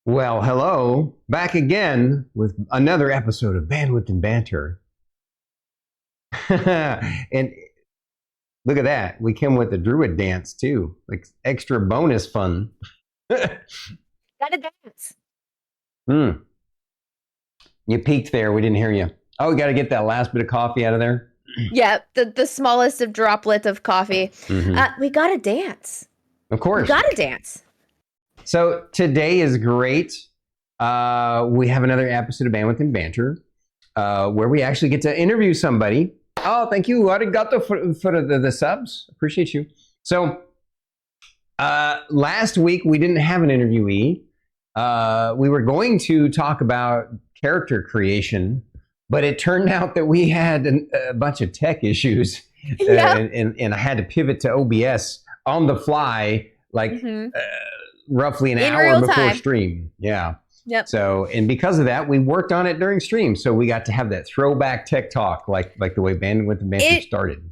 Well, hello, back again with another episode of Bandwidth and Banter. And look at that, we came with the druid dance too, like extra bonus fun. Gotta dance. Hmm. You peaked there, we didn't hear you. Oh, we got to get that last bit of coffee out of there. Yeah, the smallest of droplet of coffee. We gotta dance. Of course. We gotta dance. So today is great. We have another episode of Bandwidth and Banter where we actually get to interview somebody. Oh, thank you. Arigato for the subs. Appreciate you. So last week we didn't have an interviewee. We were going to talk about character creation, but it turned out that we had a bunch of tech issues, and I had to pivot to OBS on the fly, like roughly an hour before stream. Yeah. Yep. So, and because of that, we worked on it during stream, so we got to have that throwback tech talk, like the way Bandwidth and Banter started.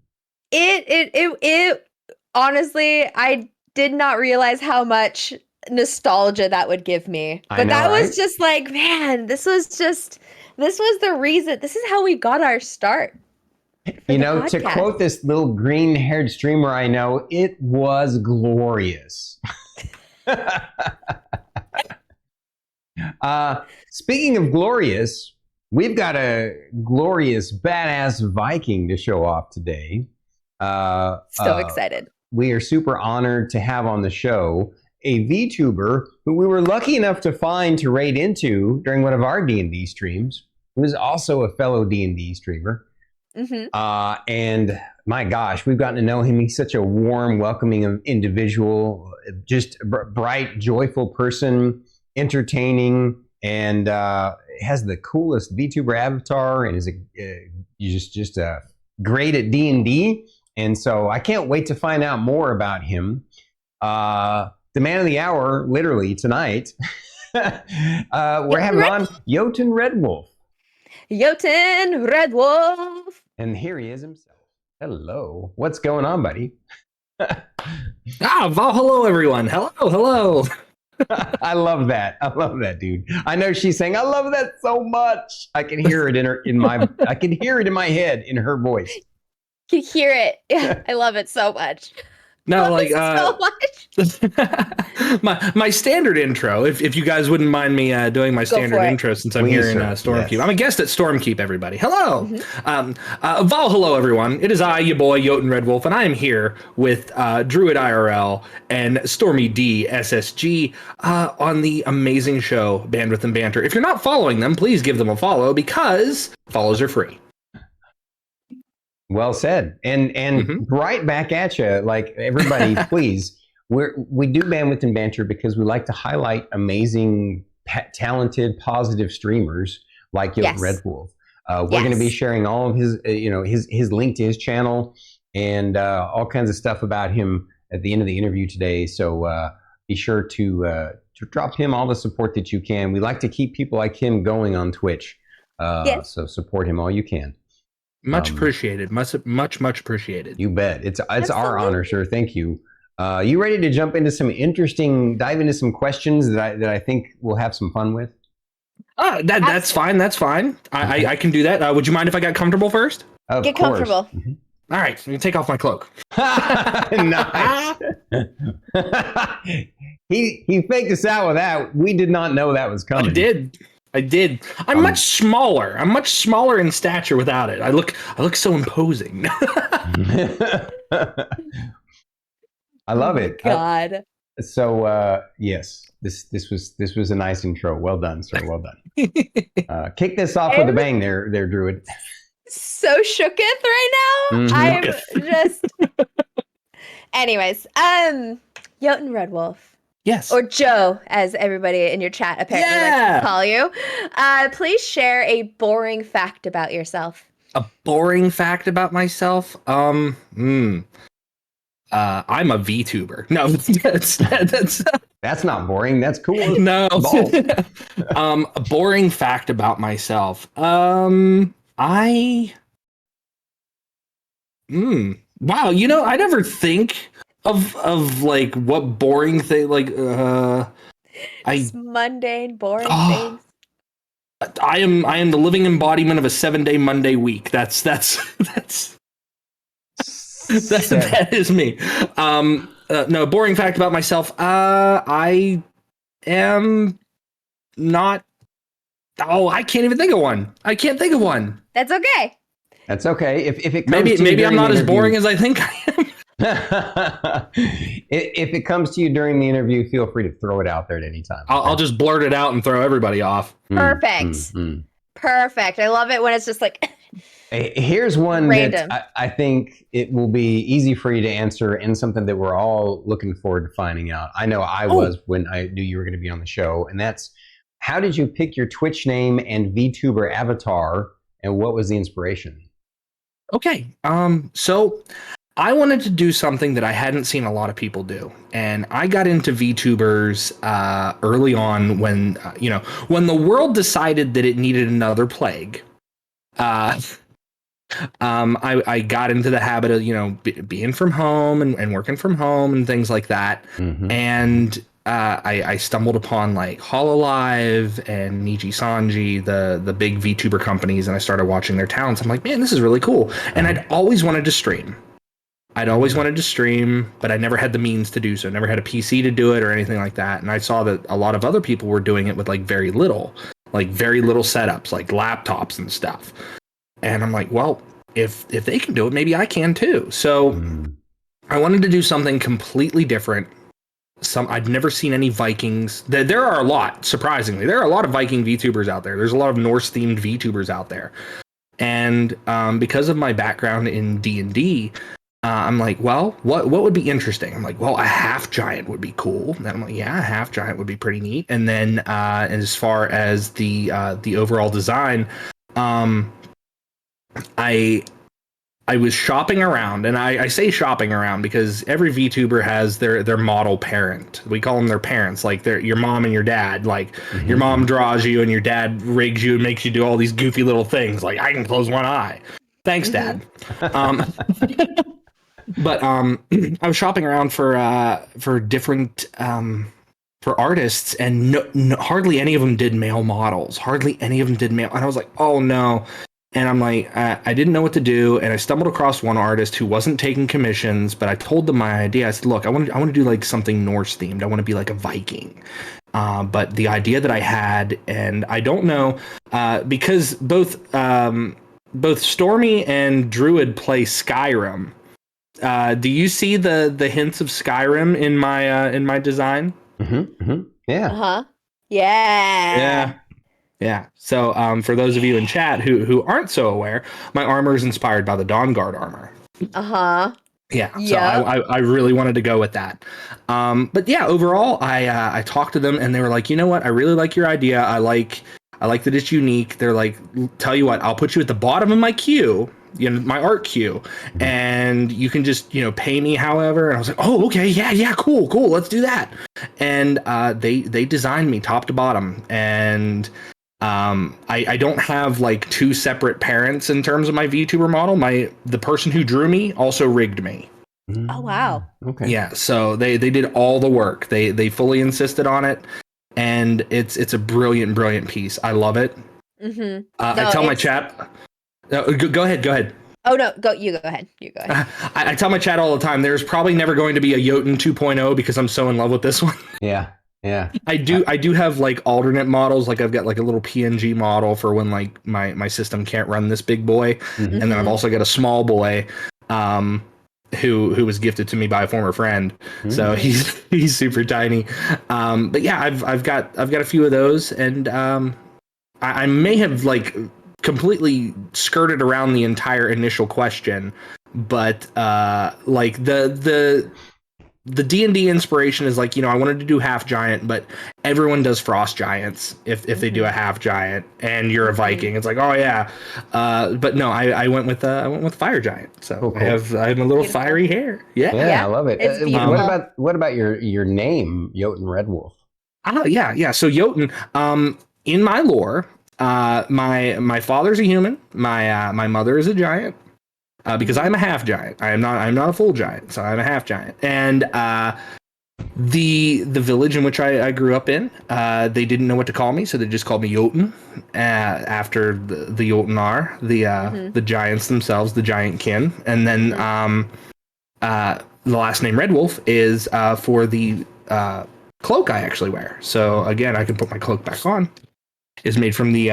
It honestly, I did not realize how much nostalgia that would give me. But that was just like, man, this was the reason. This is how we got our start. You know, to quote this little green-haired streamer I know, it was glorious. Speaking of glorious, we've got a glorious, badass Viking to show off today. So excited. We are super honored to have on the show a VTuber who we were lucky enough to find to raid into during one of our D&D streams, who is also a fellow D&D streamer. And my gosh, we've gotten to know him. He's such a warm, welcoming individual, just a bright, joyful person, entertaining, and has the coolest VTuber avatar, and is just great at D&D. And so I can't wait to find out more about him. The man of the hour, literally tonight, we're having on JotunRedwulf. JotunRedwulf. And here he is himself. Hello. What's going on, buddy? Hello, everyone. Hello. I love that. I love that, dude. I know she's saying, I love that so much. I can hear it I can hear it in my head in her voice. You can hear it. Yeah, I love it so much. No, like so much. my standard intro. If you guys wouldn't mind me doing my standard intro, since I'm here in Stormkeep. Yes. I'm a guest at Stormkeep. Everybody, hello. Hello, everyone. It is I, your boy JotunRedwulf, and I am here with Druid IRL and Stormy D SSG on the amazing show Bandwidth and Banter. If you're not following them, please give them a follow because follows are free. Well said. And right back at you, like everybody, please. We do Bandwidth and Banter because we like to highlight amazing, talented, positive streamers like JotunRedwulf. We're going to be sharing all of his, his link to his channel and all kinds of stuff about him at the end of the interview today. So be sure to drop him all the support that you can. We like to keep people like him going on Twitch. So support him all you can. Much appreciated. Much appreciated. You bet. It's our honor, sir. Thank you. You ready to jump into dive into some questions that I think we'll have some fun with? That's fine. That's fine. I can do that. Would you mind if I got comfortable first? Get comfortable. All right. Let me take off my cloak. Nice. He faked us out with that. We did not know that was coming. I did. I'm much smaller. I'm much smaller in stature without it. I look so imposing. I love it. God. So yes, this was a nice intro. Well done, sir. Well done. Kick this off with a bang, there, Druid. So shooketh right now. I'm just. Anyways, JotunRedwulf. Yes. Or Joe, as everybody in your chat apparently likes to call you. Please share a boring fact about yourself. A boring fact about myself? I'm a VTuber. No, that's not boring. That's cool. No. A boring fact about myself. Wow, I never think of like what boring thing, like Just mundane, boring things. I am the living embodiment of a 7-day Monday week. That is me. No, boring fact about myself. I am not. Oh, I can't even think of one. I can't think of one. That's okay. That's okay. If it comes maybe I'm not as boring as I think I am. If it comes to you during the interview, feel free to throw it out there at any time. I'll just blurt it out and throw everybody off. Perfect. Perfect. I love it when it's just like. Here's one random. that I think it will be easy for you to answer, and something that we're all looking forward to finding out. I know I was when I knew you were going to be on the show, and that's, how did you pick your Twitch name and VTuber avatar, and what was the inspiration? Okay. So I wanted to do something that I hadn't seen a lot of people do. And I got into VTubers early on when, when the world decided that it needed another plague. I got into the habit of, being from home and working from home and things like that. And I stumbled upon like Hololive and Nijisanji, the big VTuber companies, and I started watching their talents. I'm like, man, this is really cool. And I'd always wanted to stream. But I never had the means to do so. Never had a PC to do it or anything like that. And I saw that a lot of other people were doing it with like very little setups, like laptops and stuff. And I'm like, well, if they can do it, maybe I can too. So I wanted to do something completely different. I'd never seen any Vikings. There are a lot, surprisingly. There are a lot of Viking VTubers out there. There's a lot of Norse-themed VTubers out there. And because of my background in D&D, I'm like, well, what would be interesting? I'm like, well, a half giant would be cool. And I'm like, yeah, a half giant would be pretty neat. And then as far as the overall design, I was shopping around, and I say shopping around because every VTuber has their model parent. We call them their parents, like your mom and your dad. Like your mom draws you and your dad rigs you and makes you do all these goofy little things. Like I can close one eye. Thanks, Dad. But I was shopping around for different for artists, and hardly any of them did male models. Hardly any of them did male, and I was like, oh no. And I'm like, I didn't know what to do, and I stumbled across one artist who wasn't taking commissions, but I told them my idea. I said, look, I want to do like something Norse themed. I want to be like a Viking. But the idea that I had, and I don't know, because both Stormy and Druid play Skyrim. Do you see the hints of Skyrim in my design? Yeah. Yeah. Yeah. So for those of you in chat who aren't so aware, my armor is inspired by the Dawnguard armor. Yeah. So I really wanted to go with that. But yeah, overall, I talked to them, and they were like, you know what? I really like your idea. I like that it's unique. They're like, tell you what, I'll put you at the bottom of my queue, my art queue, and you can just, pay me however. And I was like, oh, okay. Yeah. Cool. Let's do that. And they designed me top to bottom. And I don't have like two separate parents in terms of my VTuber model. The person who drew me also rigged me. Oh wow. Okay. Yeah, so they did all the work. They fully insisted on it, and it's a brilliant piece. I love it. I tell my chat. Go ahead. Oh no, you go ahead. I tell my chat all the time, there's probably never going to be a Jotun 2.0 because I'm so in love with this one. Yeah. I do have like alternate models. Like I've got like a little PNG model for when like my system can't run this big boy. And then I've also got a small boy who was gifted to me by a former friend. So he's super tiny. But yeah, I've got a few of those, and I may have like completely skirted around the entire initial question, but like the D&D inspiration is like, I wanted to do half giant, but everyone does frost giants if they do a half giant, and you're a Viking. It's like, oh yeah. But no, I went with fire giant. So cool. I have a little fiery hair. Yeah, I love it. It's what about your name, JotunRedwulf? Oh yeah. So Jotun, in my lore, my father's a human. My mother is a giant. Because I'm a half giant. I'm not a full giant, so I'm a half giant. And The village in which I grew up in, they didn't know what to call me, so they just called me Jotun, after the Jotnar, the giants themselves, the giant kin. And then the last name Redwulf is for the cloak I actually wear. So again, I can put my cloak back on. It's made from the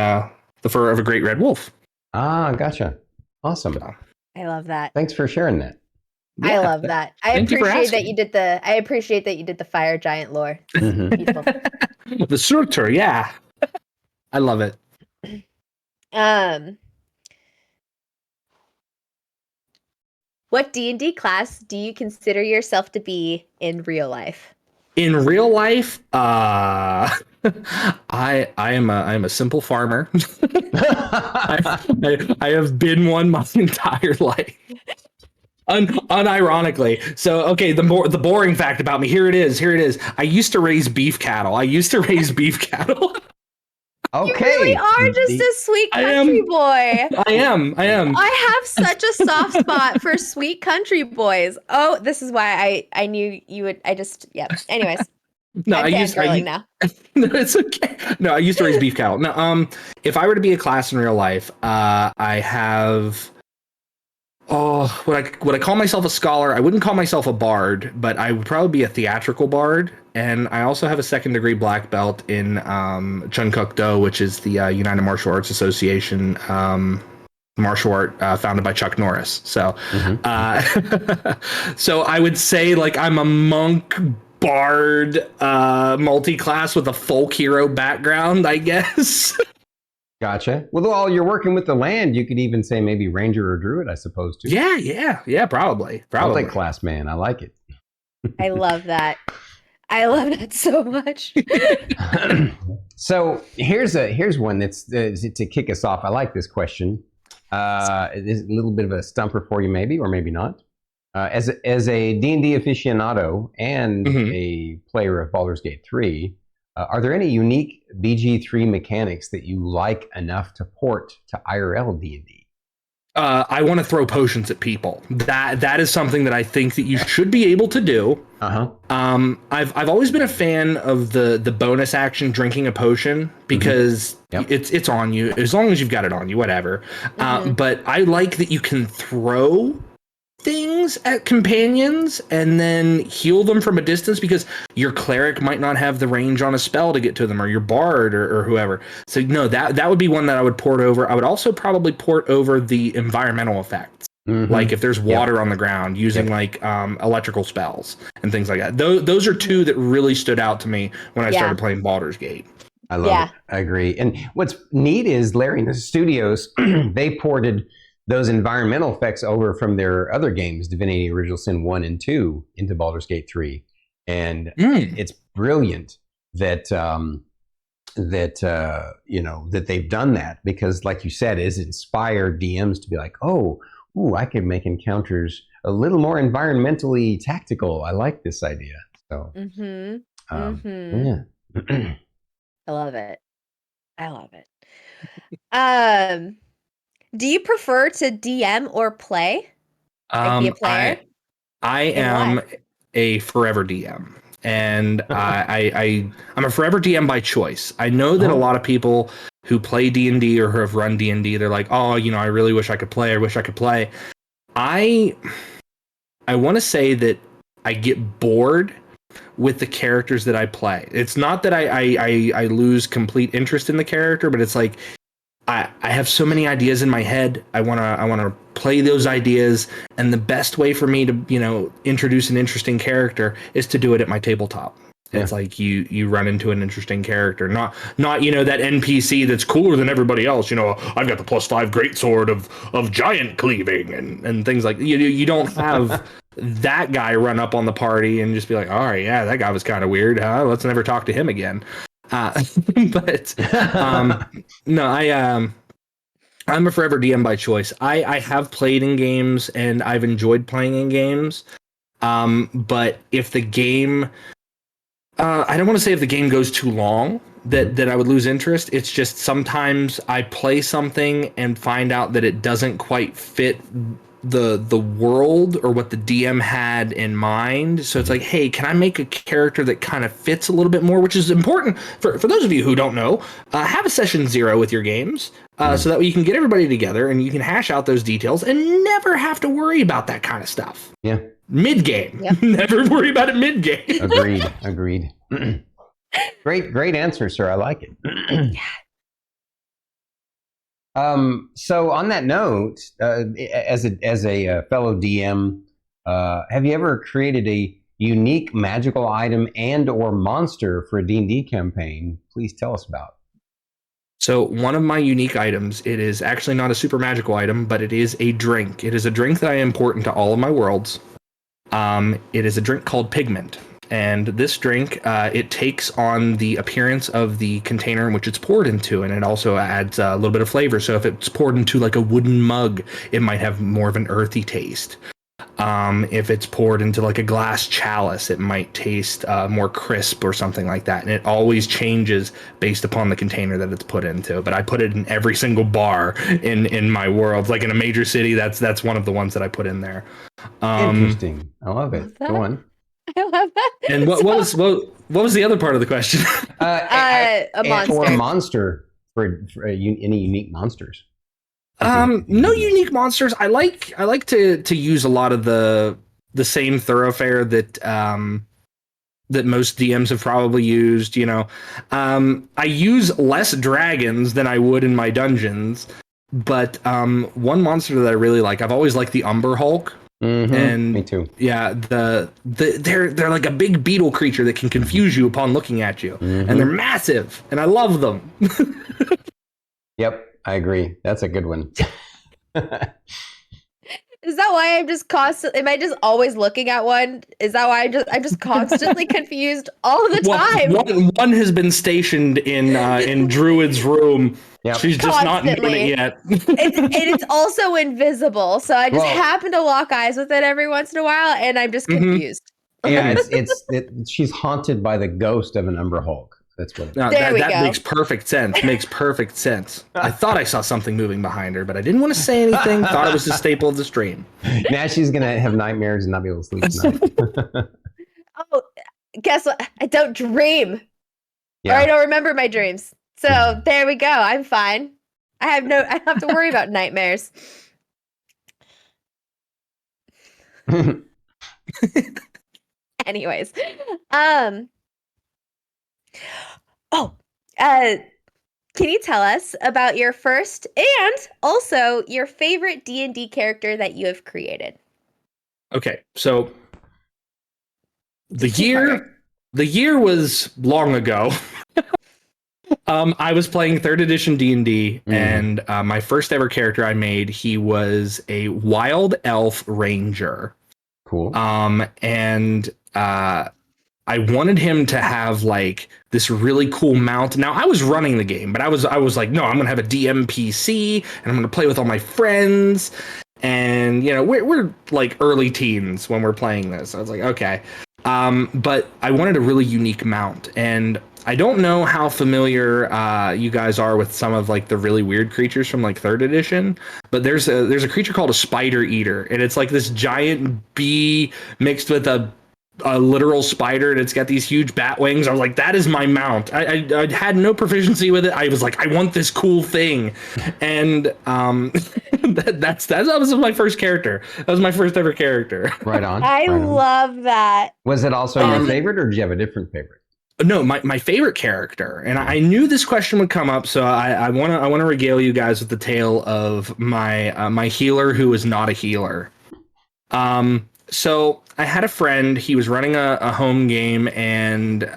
fur of a great red wolf. Ah, gotcha. Awesome. I love that. Thanks for sharing that. Yeah. I love that. I appreciate that you did the fire giant lore. Beautiful. The Surtur, yeah. I love it. What D&D class do you consider yourself to be in real life? In real life, I am a simple farmer. I have been one my entire life. Unironically. So, okay, the boring fact about me, here it is. I used to raise beef cattle. Okay. You really are just a sweet country boy. I am. I have such a soft spot for sweet country boys. Oh, this is why I knew you would. Anyways. No, I'm fangirling now. No, it's okay. No, I used to raise beef cattle. No, if I were to be a class in real life, I have. Oh, would I call myself a scholar? I wouldn't call myself a bard, but I would probably be a theatrical bard. And I also have a 2nd degree black belt in Chun Kuk Do, which is the United Martial Arts Association martial art founded by Chuck Norris. So, so I would say like I'm a monk bard multi-class with a folk hero background, I guess. Gotcha. Well, while you're working with the land, you could even say maybe ranger or druid, I suppose, too. Yeah, probably. Multi-class man. I like it. I love that. I love that so much. So here's one that's to kick us off. I like this question. It is a little bit of a stumper for you, maybe, or maybe not. As a D&D aficionado and a player of Baldur's Gate 3, are there any unique BG3 mechanics that you like enough to port to IRL D&D? I want to throw potions at people. That is something that I think that you should be able to do. I've always been a fan of the bonus action drinking a potion because it's on you as long as you've got it on you, whatever. But I like that you can throw things at companions and then heal them from a distance because your cleric might not have the range on a spell to get to them, or your bard or whoever. So no, that would be one that I would port over. I would also probably port over the environmental effects. Like if there's water on the ground, using like electrical spells and things like that. Those are two that really stood out to me when I started playing Baldur's Gate. I love it. I agree. And what's neat is Larry Studios, they ported those environmental effects over from their other games, Divinity Original Sin 1 and 2, into Baldur's Gate 3. And it's brilliant that that they've done that, because like you said, it's inspired DMs to be like, I could make encounters a little more environmentally tactical. I like this idea. So yeah. I love it. Do you prefer to DM or play? Like be a player? I am a forever DM, and I'm a forever DM by choice. I know that a lot of people who play D&D or who have run D&D, they're like, I really wish I could play. I wish I could play. I want to say that I get bored with the characters that I play. It's not that I lose complete interest in the character, but it's like I have so many ideas in my head. I wanna play those ideas, and the best way for me to introduce an interesting character is to do it at my tabletop. Yeah. It's like you run into an interesting character, not that NPC that's cooler than everybody else. I've got the +5 greatsword of giant cleaving and things like you don't have that guy run up on the party and just be like, all right, yeah, that guy was kind of weird. Let's never talk to him again. But no, I'm a forever DM by choice. I have played in games and I've enjoyed playing in games. But if the game, I don't want to say if the game goes too long that I would lose interest. It's just sometimes I play something and find out that it doesn't quite fit the world or what the DM had in mind. So it's like, hey, can I make a character that kind of fits a little bit more, which is important for those of you who don't know. Have a session 0 with your games, so that way you can get everybody together and you can hash out those details and never have to worry about that kind of stuff. Yeah. Mid game. Yep. Never worry about it mid game. Agreed. Great answer, sir. I like it. Yeah. So on that note, as a fellow DM, have you ever created a unique magical item and or monster for a D&D campaign? Please tell us about. So one of my unique items, it is actually not a super magical item, but it is a drink. It is a drink that I import into all of my worlds. It is a drink called Pigment. And this drink, it takes on the appearance of the container in which it's poured into, and it also adds a little bit of flavor. So if it's poured into like a wooden mug, it might have more of an earthy taste. If it's poured into like a glass chalice, it might taste more crisp or something like that. And it always changes based upon the container that it's put into. But I put it in every single bar in my world. Like in a major city, that's one of the ones that I put in there. Interesting. I love it. Go on. I love that. And what was the other part of the question? A monster. Or a monster for any unique monsters. No unique monsters. I like to use a lot of the same thoroughfare that that most DMs have probably used. You know, I use less dragons than I would in my dungeons, but one monster that I really like, I've always liked the Umber Hulk. Mm-hmm. And me too. Yeah, they're like a big beetle creature that can confuse you upon looking at you, and they're massive, and I love them. Yep, I agree. That's a good one. Is that why I'm just constantly? Am I just always looking at one? Is that why I'm just constantly confused all the time? One has been stationed in Druid's room. Yep. She's just not doing it yet. It's also invisible, so I just happen to lock eyes with it every once in a while, and I'm just confused. Yeah, she's haunted by the ghost of an Umber Hulk. That's what. That makes perfect sense. Makes perfect sense. I thought I saw something moving behind her, but I didn't want to say anything. Thought it was a staple of the stream. Now she's gonna have nightmares and not be able to sleep tonight. Oh, guess what? I don't dream, or I don't remember my dreams. So there we go. I'm fine. I don't have to worry about nightmares. Anyways, can you tell us about your first and also your favorite D&D character that you have created? Okay, so the year was long ago. I was playing 3rd edition D&D, and my first ever character I made, he was a wild elf ranger. Cool. And I wanted him to have like this really cool mount. Now I was running the game, but I was like, no, I'm gonna have a DM PC, and I'm gonna play with all my friends. And you know, we're like early teens when we're playing this. I was like, okay. But I wanted a really unique mount, and I don't know how familiar you guys are with some of like the really weird creatures from like 3rd edition, but there's a creature called a spider eater, and it's like this giant bee mixed with a literal spider, and it's got these huge bat wings. I was like, that is my mount. I had no proficiency with it. I was like, I want this cool thing, and that was my first character. That was my first ever character. Right on. I love that. Was it also your favorite, or did you have a different favorite? No, my favorite character, and I knew this question would come up, so I want to regale you guys with the tale of my healer who is not a healer. So I had a friend. He was running a home game, and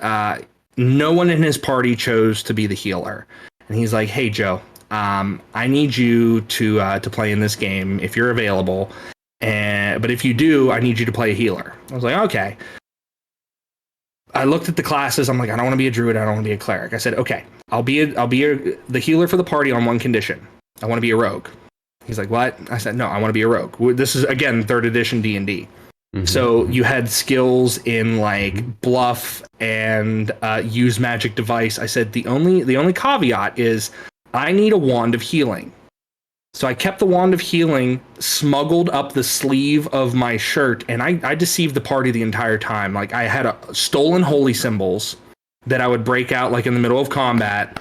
no one in his party chose to be the healer. And he's like, "Hey, Joe, I need you to play in this game if you're available. But if you do, I need you to play a healer." I was like, "Okay." I looked at the classes. I'm like, I don't want to be a druid. I don't want to be a cleric. I said, okay, I'll be the healer for the party on one condition. I want to be a rogue. He's like, what? I said, no, I want to be a rogue. This is, again, 3rd edition D&D. So you had skills in like bluff and use magic device. I said, the only caveat is I need a wand of healing. So I kept the wand of healing smuggled up the sleeve of my shirt, and I deceived the party the entire time. Like, I had stolen holy symbols that I would break out like in the middle of combat,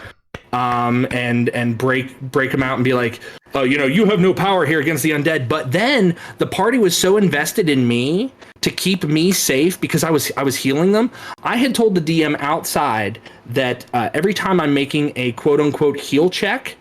and break them out and be like, oh, you have no power here against the undead. But then the party was so invested in me to keep me safe because I was healing them. I had told the DM outside that every time I'm making a quote unquote heal check,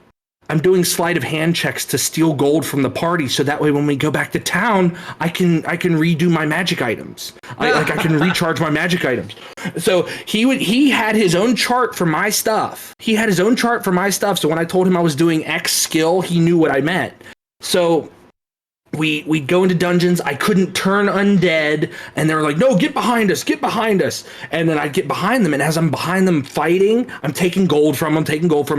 I'm doing sleight of hand checks to steal gold from the party, so that way when we go back to town, I can redo my magic items. I can recharge my magic items. So he had his own chart for my stuff. So when I told him I was doing X skill, he knew what I meant. So we go into dungeons. I couldn't turn undead, and they were like, no, get behind us. And then I'd get behind them, and as I'm behind them fighting, I'm taking gold from them.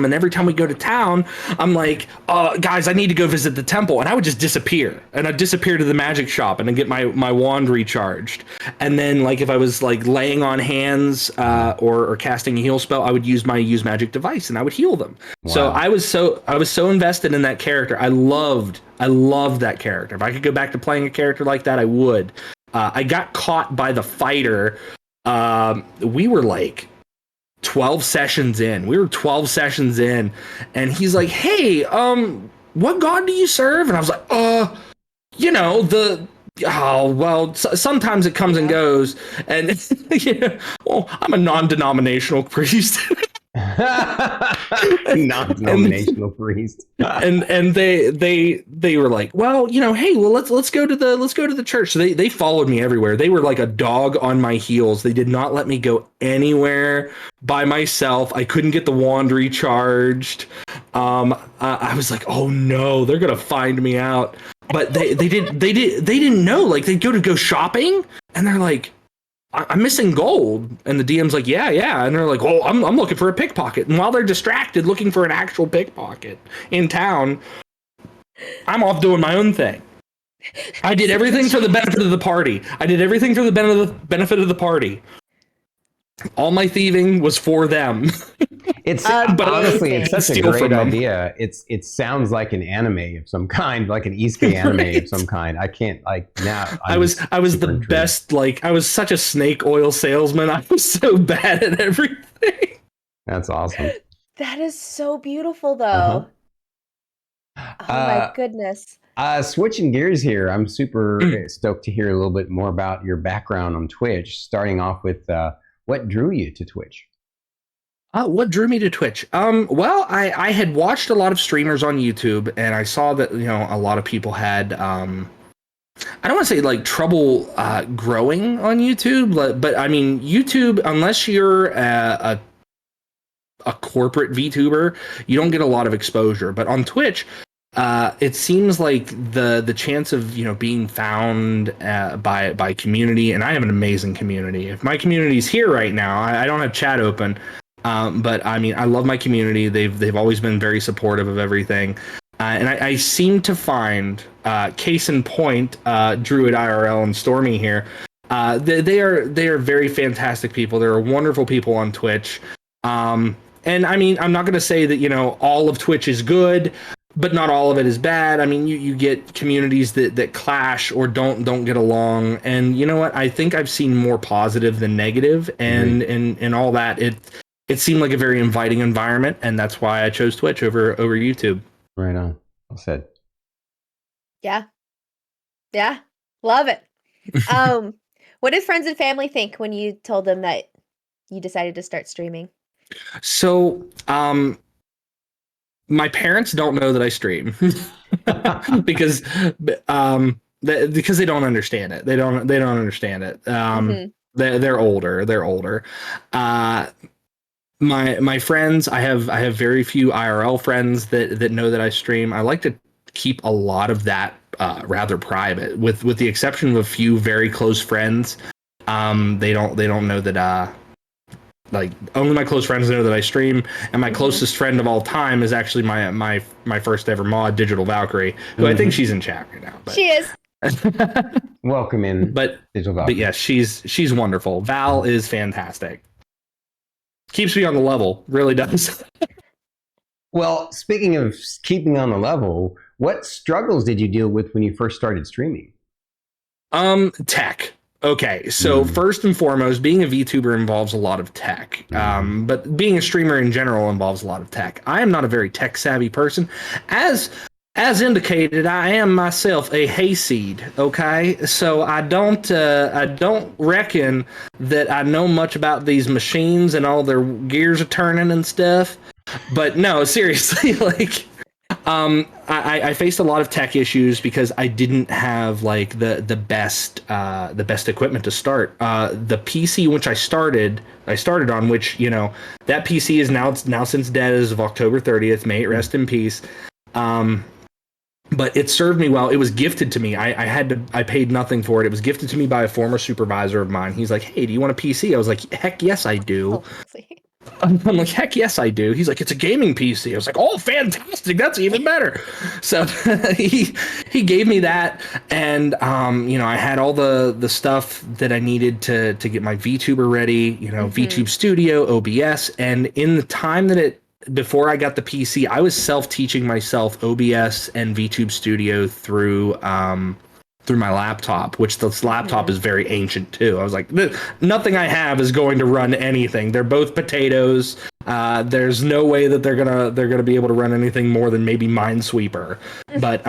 And every time we go to town, I'm like, guys, I need to go visit the temple. And I would just disappear. And I'd disappear to the magic shop and then get my wand recharged. And then, like, if I was like laying on hands or casting a heal spell, I would use my use magic device and I would heal them. Wow. So I was so invested in that character. I loved that character. If I could go back to playing a character like that, I would. I got caught by the fighter. We were like 12 sessions in. And he's like, hey, what god do you serve? And I was like, sometimes it comes and goes. And well, I'm a non-denominational priest. Non-denominational priest. and they were like, well, hey, well, let's go to the church. So they followed me everywhere. They were like a dog on my heels. They did not let me go anywhere by myself. I couldn't get the wand recharged. I was like, oh no, they're gonna find me out. But they didn't know. Like, they'd go shopping, and they're like, I'm missing gold. And the DM's like, yeah. And they're like, oh, I'm looking for a pickpocket. And while they're distracted looking for an actual pickpocket in town, I'm off doing my own thing. I did everything for the benefit of the party. All my thieving was for them. But honestly, it's such a great idea. It sounds like an anime of some kind, like an Isekai anime of some kind. I can't now. I was the intrigued. Best. Like, I was such a snake oil salesman. I was so bad at everything. That's awesome. That is so beautiful, though. Oh my goodness. Switching gears here, I'm super stoked to hear a little bit more about your background on Twitch. Starting off with what drew you to Twitch? What drew me to Twitch? Well, I had watched a lot of streamers on YouTube, and I saw that, a lot of people had, I don't want to say like trouble growing on YouTube, but I mean, YouTube, unless you're a corporate VTuber, you don't get a lot of exposure. But on Twitch, it seems like the chance of being found by community, and I have an amazing community. If my community's here right now, I don't have chat open. But I mean, I love my community. They've always been very supportive of everything. And I seem to find, case in point, Druid IRL and Stormy here, they are very fantastic people. They're wonderful people on Twitch. And I mean, I'm not going to say that, all of Twitch is good, but not all of it is bad. I mean, you get communities that clash or don't get along. And you know what? I think I've seen more positive than negative, and all that. It seemed like a very inviting environment, and that's why I chose Twitch over YouTube. Right on. Well said. Yeah. Love it. What did friends and family think when you told them that you decided to start streaming? So, my parents don't know that I stream because they don't understand it. They don't understand it. They're older. My friends, I have very few IRL friends that know that I stream. I like to keep a lot of that rather private, with the exception of a few very close friends. They don't know that like, only my close friends know that I stream, and my closest friend of all time is actually my first ever mod, Digital Valkyrie, who I think she's in chat right now. But. She is. Welcome in, Digital Valkyrie. But yeah, she's wonderful. Val is fantastic. Keeps me on the level, really does. Well, speaking of keeping on the level, what struggles did you deal with when you first started streaming? Tech. Okay, so first and foremost, being a VTuber involves a lot of tech, but being a streamer in general involves a lot of tech. I am not a very tech savvy person. As indicated, I am myself a hayseed. Okay, so I don't reckon that I know much about these machines and all their gears are turning and stuff. But no, seriously, like. I faced a lot of tech issues because I didn't have like the best equipment to start. The PC which I started on, which that PC is now since dead as of October 30th. May it rest in peace. But it served me well. It was gifted to me. I paid nothing for it. It was gifted to me by a former supervisor of mine. He's like, "Hey, do you want a PC?" I was like, "Heck yes, I do." I'm like, "Heck yes, I do." He's like, "It's a gaming PC." I was like, "Oh, fantastic! That's even better." So he gave me that, and I had all the stuff that I needed to get my VTuber ready. VTube Studio, OBS, and in the time before I got the PC, I was self-teaching myself OBS and VTube Studio through my laptop, which this laptop is very ancient too. I was like, nothing I have is going to run anything. They're both potatoes. There's no way that they're gonna be able to run anything more than maybe Minesweeper. But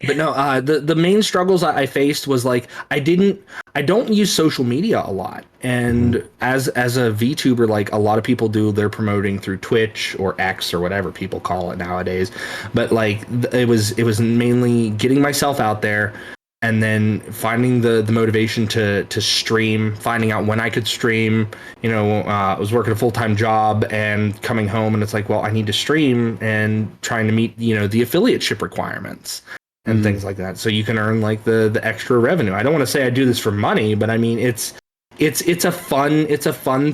But no, the main struggles I faced was like I don't use social media a lot, and as a VTuber, like a lot of people do, they're promoting through Twitch or X or whatever people call it nowadays. But like it was mainly getting myself out there, and then finding the motivation to stream, finding out when I could stream. I was working a full-time job and coming home, and it's like, well, I need to stream, and trying to meet the affiliateship requirements and things like that, so you can earn like the extra revenue. I don't want to say I do this for money, but I mean it's a fun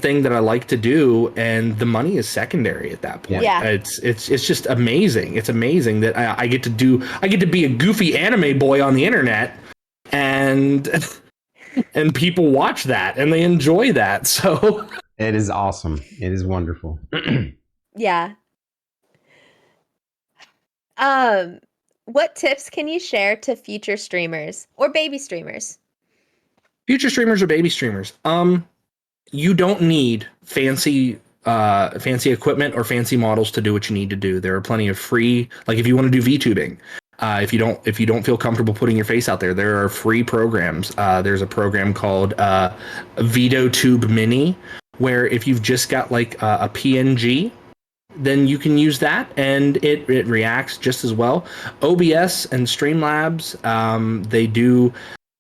thing that I like to do, and the money is secondary at that point. Yeah. It's just amazing. It's amazing that I get to be a goofy anime boy on the internet, and people watch that and they enjoy that. So it is awesome. It is wonderful. Yeah. What tips can you share to future streamers or baby streamers? Future streamers or baby streamers. You don't need fancy equipment or fancy models to do what you need to do. There are plenty of free, like if you want to do VTubing, if you don't feel comfortable putting your face out there are free programs. There's a program called VideoTube Mini, where if you've just got like a PNG, then you can use that and it reacts just as well. OBS and Streamlabs, they do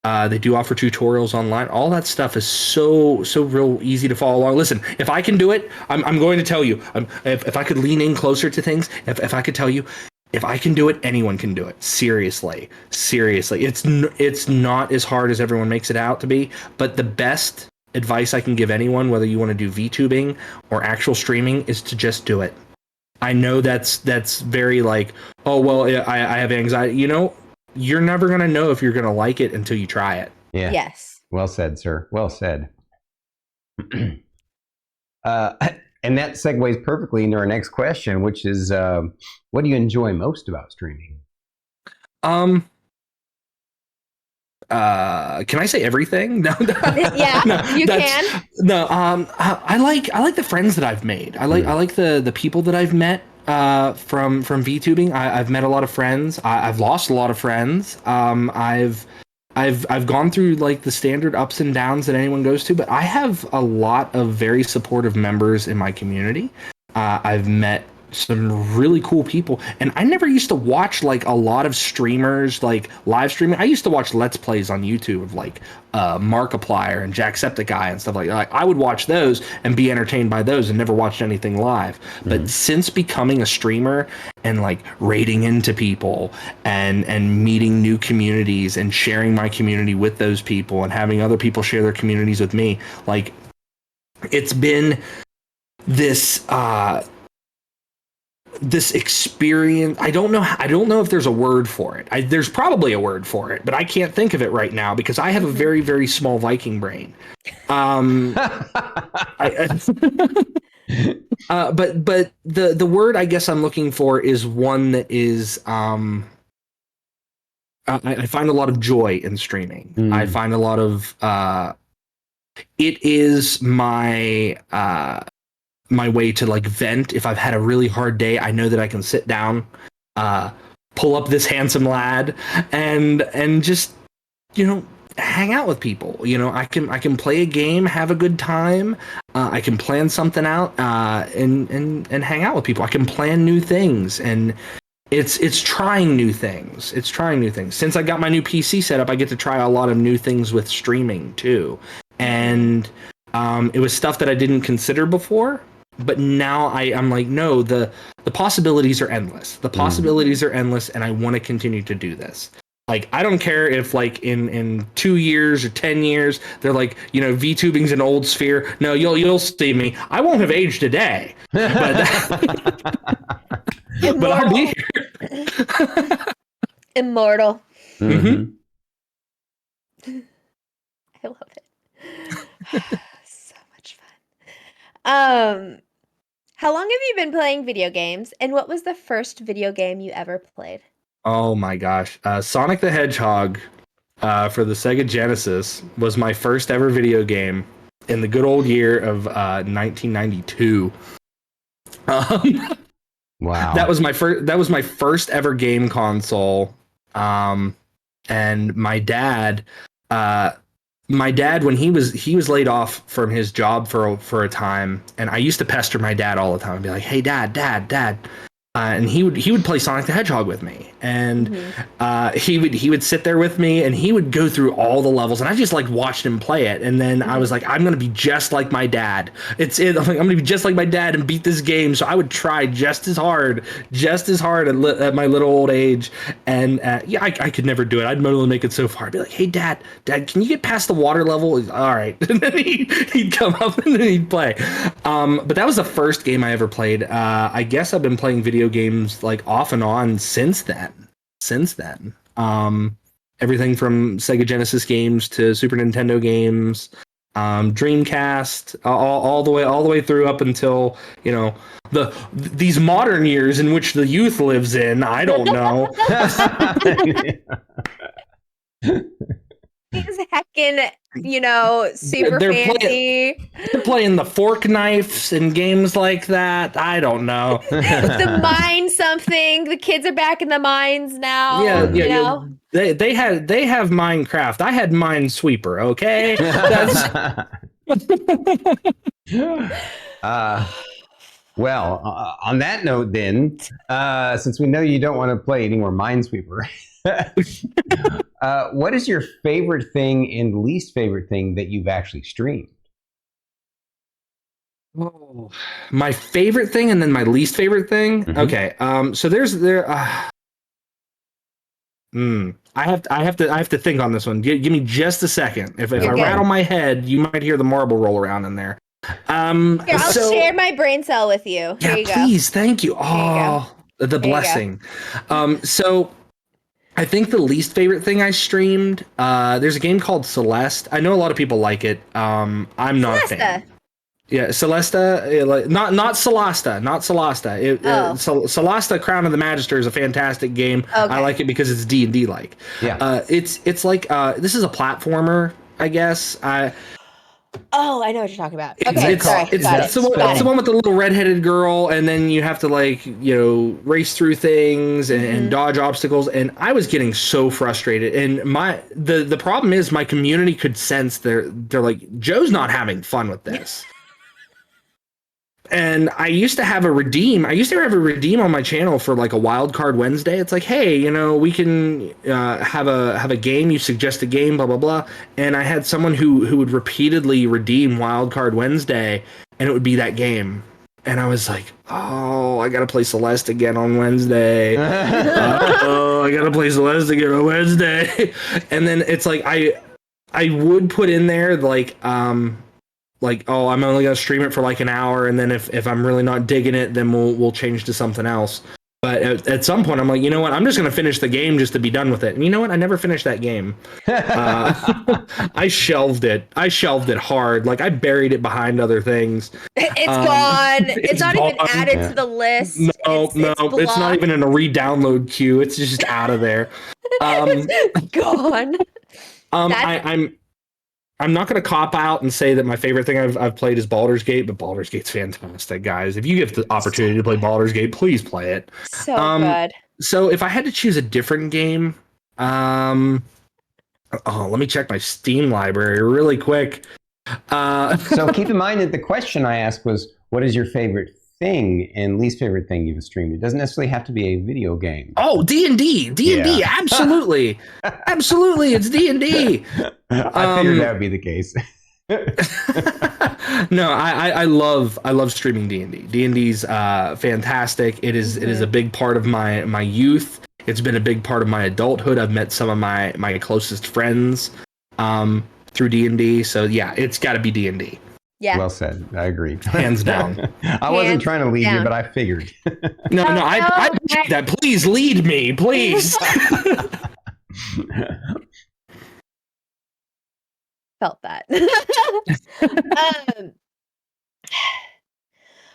offer tutorials online. All that stuff is so real easy to follow along. Listen, if I can do it, I'm going to tell you. If I could lean in closer to things, if I could tell you, if I can do it, anyone can do it. Seriously, it's not as hard as everyone makes it out to be. But the best advice I can give anyone, whether you want to do VTubing or actual streaming, is to just do it. I know that's very like, oh well, I have anxiety. You're never gonna know if you're gonna like it until you try it. Yeah. Yes. Well said, sir. Well said. And that segues perfectly into our next question, which is, what do you enjoy most about streaming? Can I say everything? No. Yeah, no, you can. No, I like the friends that I've made. I like the people that I've met from VTubing. I've met a lot of friends. I've lost a lot of friends. I've gone through like the standard ups and downs that anyone goes to, but I have a lot of very supportive members in my community. I've met some really cool people, and I never used to watch like a lot of streamers like live streaming. I used to watch let's plays on YouTube of like Markiplier and Jacksepticeye and stuff like that. Like I would watch those and be entertained by those and never watched anything live. But since becoming a streamer and like raiding into people and meeting new communities and sharing my community with those people and having other people share their communities with me, like it's been this experience. I don't know if there's a word for it. There's probably a word for it, but I can't think of it right now because I have a very, very small Viking brain. But the word I guess I'm looking for is one that is I find a lot of joy in streaming. I find a lot of it is my my way to like vent. If I've had a really hard day, I know that I can sit down, pull up this handsome lad, and just hang out with people. I can play a game, have a good time. I can plan something out, and hang out with people. I can plan new things, and it's trying new things. It's trying new things. Since I got my new PC set up, I get to try a lot of new things with streaming too, and it was stuff that I didn't consider before. But now I'm like, no, the possibilities are endless. The possibilities are endless, and I want to continue to do this. Like, I don't care if like in 2 years or 10 years they're like, VTubing's an old sphere. No, you'll see me. I won't have aged a day, but but I'll be here. Immortal. Mm-hmm. I love it. So much fun. How long have you been playing video games, and what was the first video game you ever played? Oh my gosh. Sonic the Hedgehog for the Sega Genesis was my first ever video game in the good old year of 1992. Wow. That was my first ever game console. And my dad when he was laid off from his job for a time, and I used to pester my dad all the time and be like, "Hey, dad. And he would play Sonic the Hedgehog with me, and he would sit there with me, and he would go through all the levels, and I just like watched him play it, and then I was like, I'm gonna be just like my dad. I'm gonna be just like my dad and beat this game. So I would try just as hard at my little old age, and I could never do it. I'd only make it so far. I'd be like, hey, dad, can you get past the water level? All right, and then he'd come up and then he'd play. But that was the first game I ever played. I guess I've been playing video games like off and on since then. Everything from Sega Genesis games to Super Nintendo games, Dreamcast, all the way through up until these modern years in which the youth lives in. I don't know. He's heckin', super fancy. They're playing the fork knives and games like that. I don't know. The mine something. The kids are back in the mines now. Yeah. They have Minecraft. I had Minesweeper. Okay. Well, on that note, then, since we know you don't want to play any more Minesweeper. What is your favorite thing and least favorite thing that you've actually streamed? Oh, my favorite thing and then my least favorite thing. Mm-hmm. Okay. So I have to think on this one. Give me just a second. If I rattle my head, you might hear the marble roll around in there. Here, I'll share my brain cell with you. Here you go. Please, thank you. Oh, the blessing. So I think the least favorite thing I streamed, there's a game called Celeste. I know a lot of people like it. I'm not a fan. Yeah, Celesta, not Celasta. Celasta Crown of the Magister is a fantastic game. Okay. I like it because it's D&D like. Yeah. It's like this is a platformer, I guess. Oh, I know what you're talking about. Okay, it's the one with the little redheaded girl, and then you have to race through things and dodge obstacles. And I was getting so frustrated. And the problem is my community could sense they're like, Joe's not having fun with this. And I used to have a redeem. I used to have a redeem on my channel for like a Wild Card Wednesday. It's like, hey, we can have a game. You suggest a game, blah blah blah. And I had someone who would repeatedly redeem Wild Card Wednesday, and it would be that game. And I was like, oh, I gotta play Celeste again on Wednesday. I gotta play Celeste again on Wednesday. And then it's like I would put in there oh, I'm only gonna stream it for like an hour, and then if I'm really not digging it, then we'll change to something else. But at some point, I'm like, you know what? I'm just going to finish the game just to be done with it. And you know what? I never finished that game. I shelved it. I shelved it hard. Like I buried it behind other things. It's gone. It's not gone. Even added to the list. No, it's not even in a re-download queue. It's just out of there. It's gone. I'm not going to cop out and say that my favorite thing I've played is Baldur's Gate, but Baldur's Gate's fantastic, guys. If you get the opportunity to play Baldur's Gate, please play it. So good. So if I had to choose a different game, let me check my Steam library really quick. So keep in mind that the question I asked was, what is your favorite thing and least favorite thing you've streamed? It doesn't necessarily have to be a video game. Oh, D&D, absolutely. Absolutely, it's D&D. I figured that would be the case. No, I love streaming D&D. D&D's fantastic. It is a big part of my youth. It's been a big part of my adulthood. I've met some of my closest friends through D&D. So yeah, it's got to be D&D. Yeah. Well said. I agree. Hands down. I wasn't trying to lead you, but I figured. No, I that. Please lead me, please. Felt that.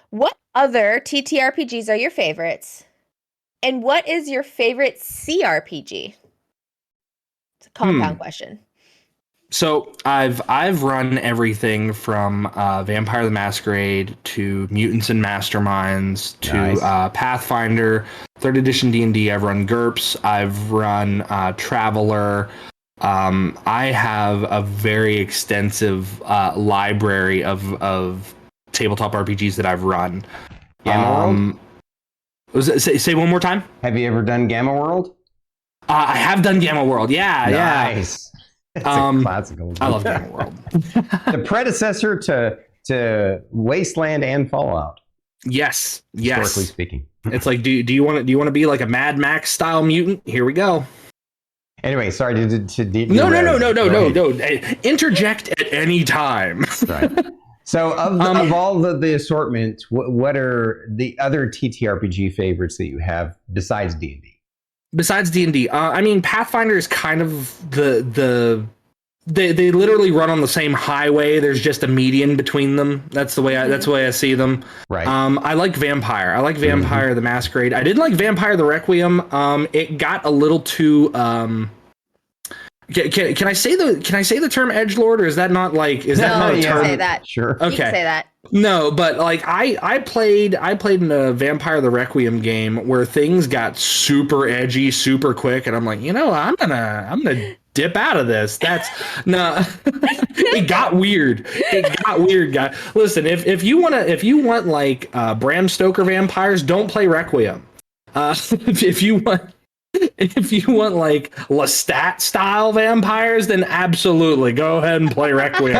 What other TTRPGs are your favorites? And what is your favorite CRPG? It's a compound question. So I've run everything from Vampire the Masquerade to Mutants and Masterminds to Pathfinder, 3rd edition D&D. I've run GURPS. I've run Traveler. I have a very extensive library of tabletop RPGs that I've run. Gamma World? Say one more time. Have you ever done Gamma World? I have done Gamma World. Yeah, nice. It's a classical. I love Gamma World. The predecessor to Wasteland and Fallout. Yes. Historically speaking. It's like, do you want to be like a Mad Max style mutant? Here we go. Anyway, sorry to No. Interject at any time. Right. So of all the assortment, what are the other TTRPG favorites that you have besides D&D? Besides D&D, I mean, Pathfinder is kind of they literally run on the same highway. There's just a median between them. That's the way I see them. Right. I like Vampire. I like Vampire the Masquerade. I didn't like Vampire the Requiem. It got a little too. Can I say the term edgelord, or is that not like not a term? Say that. Sure. Okay. You can say that. No, but like I played in a Vampire the Requiem game where things got super edgy super quick, and I'm like, I'm gonna dip out of this. That's no. It got weird. Guy. Listen, if you want like Bram Stoker vampires, don't play Requiem. If you want like Lestat style vampires, then absolutely go ahead and play Requiem.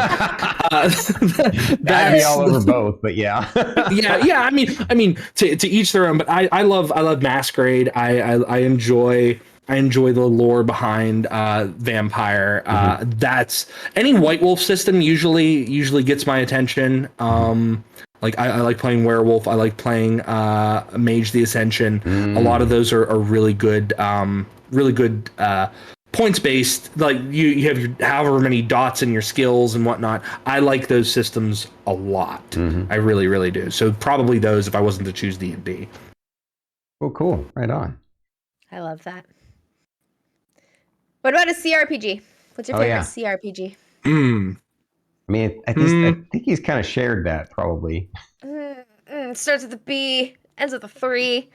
That'd be all over both, but yeah. yeah. I mean, to each their own. But I love Masquerade. I enjoy the lore behind Vampire. That's any White Wolf system usually gets my attention. Like I like playing Werewolf. I like playing Mage the Ascension. A lot of those are really good points based. Like you have your however many dots in your skills and whatnot. I like those systems a lot. I really, really do. So probably those if I wasn't to choose D&D. Oh, cool. Right on. I love that. What about a CRPG? What's your favorite CRPG? I mean, I think he's kind of shared that probably. Starts with a B, ends with a 3.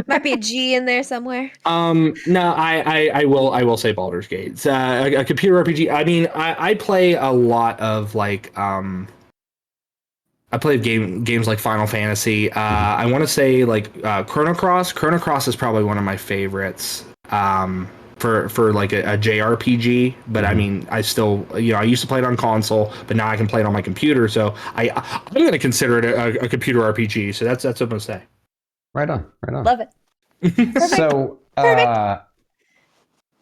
Might be a G in there somewhere. No, I will say Baldur's Gate. It's a computer RPG. I mean, I play a lot of like I play games like Final Fantasy. I want to say like Chrono Cross. Chrono Cross is probably one of my favorites. For like a JRPG, but I mean, I still, I used to play it on console, but now I can play it on my computer. So I'm going to consider it a computer RPG. So that's what I'm going to say. Right on. Love it. So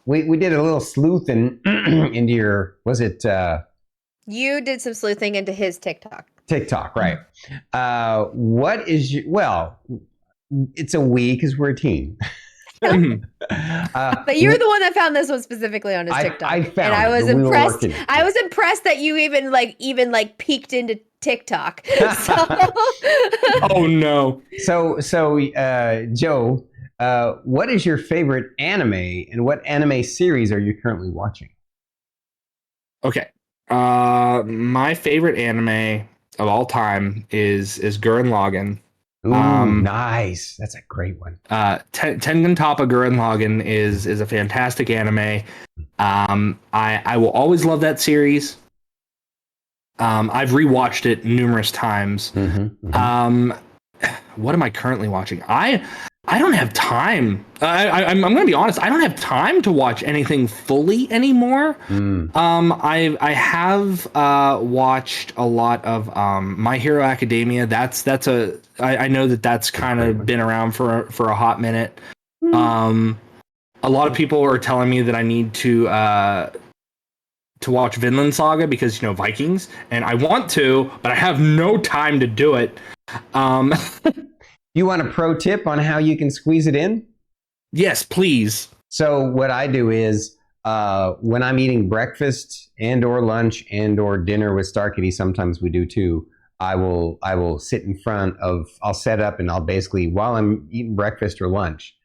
we did a little sleuthing into your, was it? You did some sleuthing into his TikTok. TikTok, right. What is it's a we because we're a team. But you're the one that found this one specifically on his TikTok. I found and I was it, impressed. I was impressed that you even peeked into TikTok. So. Oh no. So Joe, what is your favorite anime, and what anime series are you currently watching? Okay. My favorite anime of all time is Gurren Lagann. Ooh, nice. That's a great one. Tengen Toppa Gurren Lagann is a fantastic anime. I will always love that series. I've rewatched it numerous times. What am I currently watching? I don't have time. I'm going to be honest. I don't have time to watch anything fully anymore. I have watched a lot of My Hero Academia. I know that's kind of been around for a hot minute. A lot of people are telling me that I need to watch Vinland Saga because Vikings, and I want to, but I have no time to do it. You want a pro tip on how you can squeeze it in? Yes, please. So what I do is when I'm eating breakfast and or lunch and or dinner with Starkitty, sometimes we do too, I will sit in front of, I'll set up and I'll basically, while I'm eating breakfast or lunch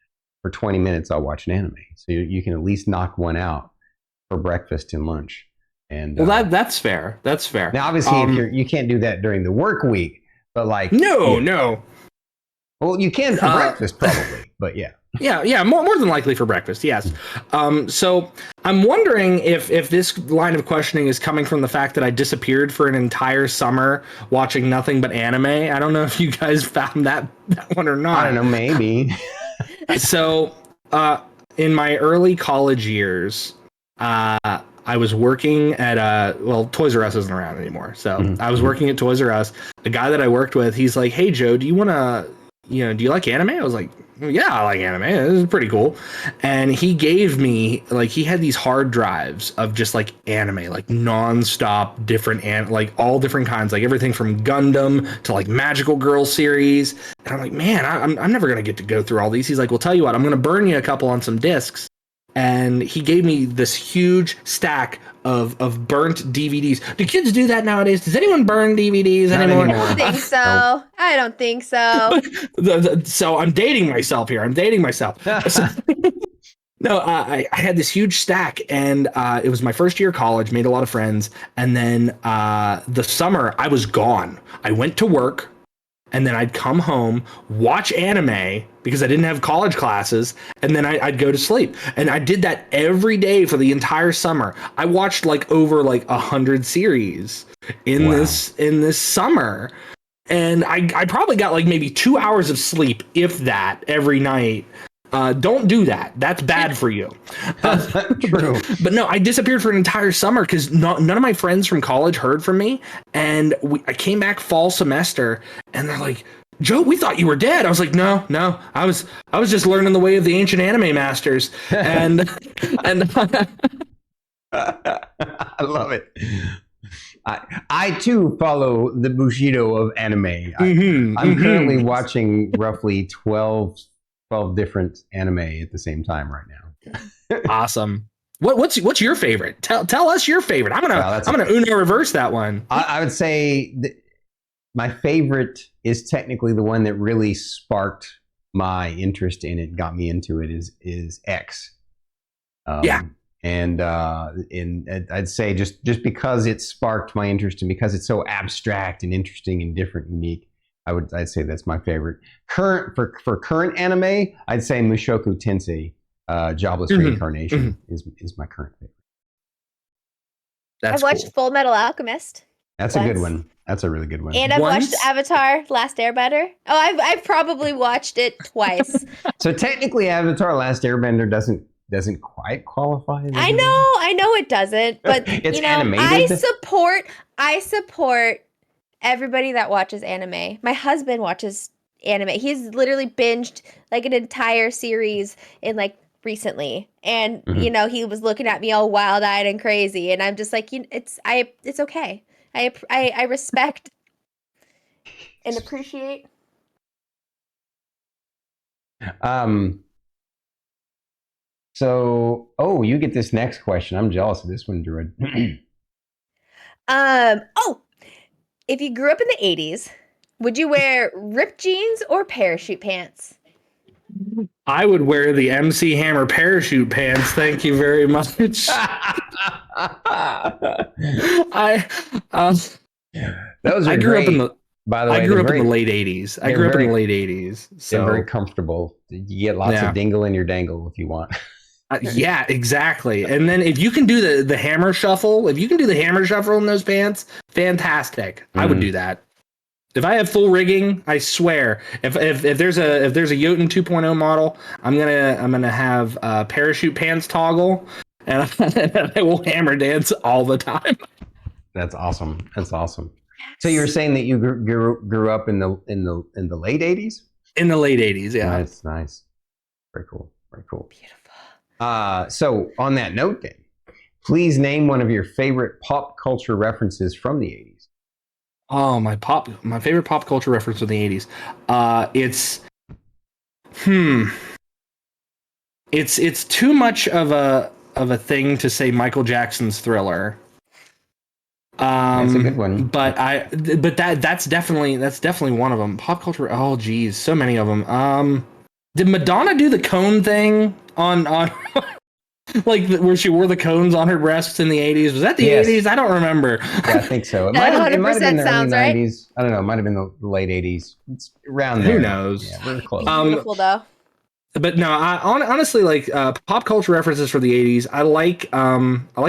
for 20 minutes, I'll watch an anime. So you can at least knock one out for breakfast and lunch. And well, that's fair. That's fair. Now, obviously, if you can't do that during the work week, but like no. Well, you can for breakfast probably, but yeah. Yeah, more than likely for breakfast, yes. So I'm wondering if this line of questioning is coming from the fact that I disappeared for an entire summer watching nothing but anime. I don't know if you guys found that one or not. I don't know, maybe. So in my early college years, I was working at Toys R Us isn't around anymore. So I was working at Toys R Us. The guy that I worked with, he's like, "Hey Joe, do you like anime?" I was like, "Yeah, I like anime. This is pretty cool." And he gave me, he had these hard drives of just anime, nonstop different all different kinds, everything from Gundam to Magical Girl series. And I'm like, man, I'm never gonna get to go through all these. He's like, "Well, tell you what, I'm gonna burn you a couple on some discs." And he gave me this huge stack of burnt DVDs. Do kids do that nowadays? Does anyone burn DVDs anymore? I don't think so. Nope. I don't think so. So I'm dating myself here. No, I had this huge stack, and it was my first year of college, made a lot of friends. And then the summer, I was gone. I went to work, and then I'd come home, watch anime because I didn't have college classes, and then I'd go to sleep. And I did that every day for the entire summer. I watched over 100 series in this summer. And I probably got maybe 2 hours of sleep, if that, every night. Don't do that. That's bad for you. True. But no, I disappeared for an entire summer because none of my friends from college heard from me. And I came back fall semester, and they're like, "Joe, we thought you were dead." I was like, no, I was just learning the way of the ancient anime masters. And I love it. I too follow the Bushido of anime. I'm currently watching roughly 12 different anime at the same time right now. Awesome. What's your favorite? Tell us your favorite. I'm gonna Uno reverse that one. I would say my favorite is technically the one that really sparked my interest in it, got me into it. Is X. And I'd say just because it sparked my interest and because it's so abstract and interesting and different and unique, I'd say that's my favorite. For current anime, I'd say Mushoku Tensei, Jobless Reincarnation is my current favorite. I've watched Full Metal Alchemist. That's a good one. That's a really good one. And I've watched Avatar: Last Airbender. Oh, I've probably watched it twice. So technically, Avatar: Last Airbender doesn't quite qualify. I know it doesn't, but it's animated. I support everybody that watches anime. My husband watches anime. He's literally binged an entire series in recently, and he was looking at me all wild-eyed and crazy, and I'm just like, it's okay. I respect and appreciate. So, you get this next question. I'm jealous of this one, Druid. If you grew up in the 80s, would you wear ripped jeans or parachute pants? I would wear the MC Hammer parachute pants. Thank you very much. Those are I grew great. Up in the. By the way, I grew up in the late 80s. I grew up in the late 80s. So they're very comfortable. You get lots of dingle in your dangle if you want. Yeah, exactly. And then if you can do the hammer shuffle, in those pants, fantastic. I would do that. If I have full rigging, I swear, if there's a Jotun 2.0 model, I'm gonna have parachute pants toggle, and I will hammer dance all the time. That's awesome. So you were saying that you grew up in the late 80s? In the late 80s, yeah. Nice. Very cool. Beautiful. So on that note, then, please name one of your favorite pop culture references from the 80s. Oh, my favorite pop culture reference from the 80s. It's too much of a thing to say Michael Jackson's Thriller. That's a good one. But that's definitely one of them. Pop culture. Oh, geez, so many of them. Did Madonna do the cone thing on like where she wore the cones on her breasts in the 80s? Was that the 80s? I don't remember. Yeah, I think so. It might have been the early 90s. I don't know. It might have been the late 80s. It's around there. Who knows? Yeah, we're close. Beautiful though. But no, honestly, like pop culture references for the 80s, I like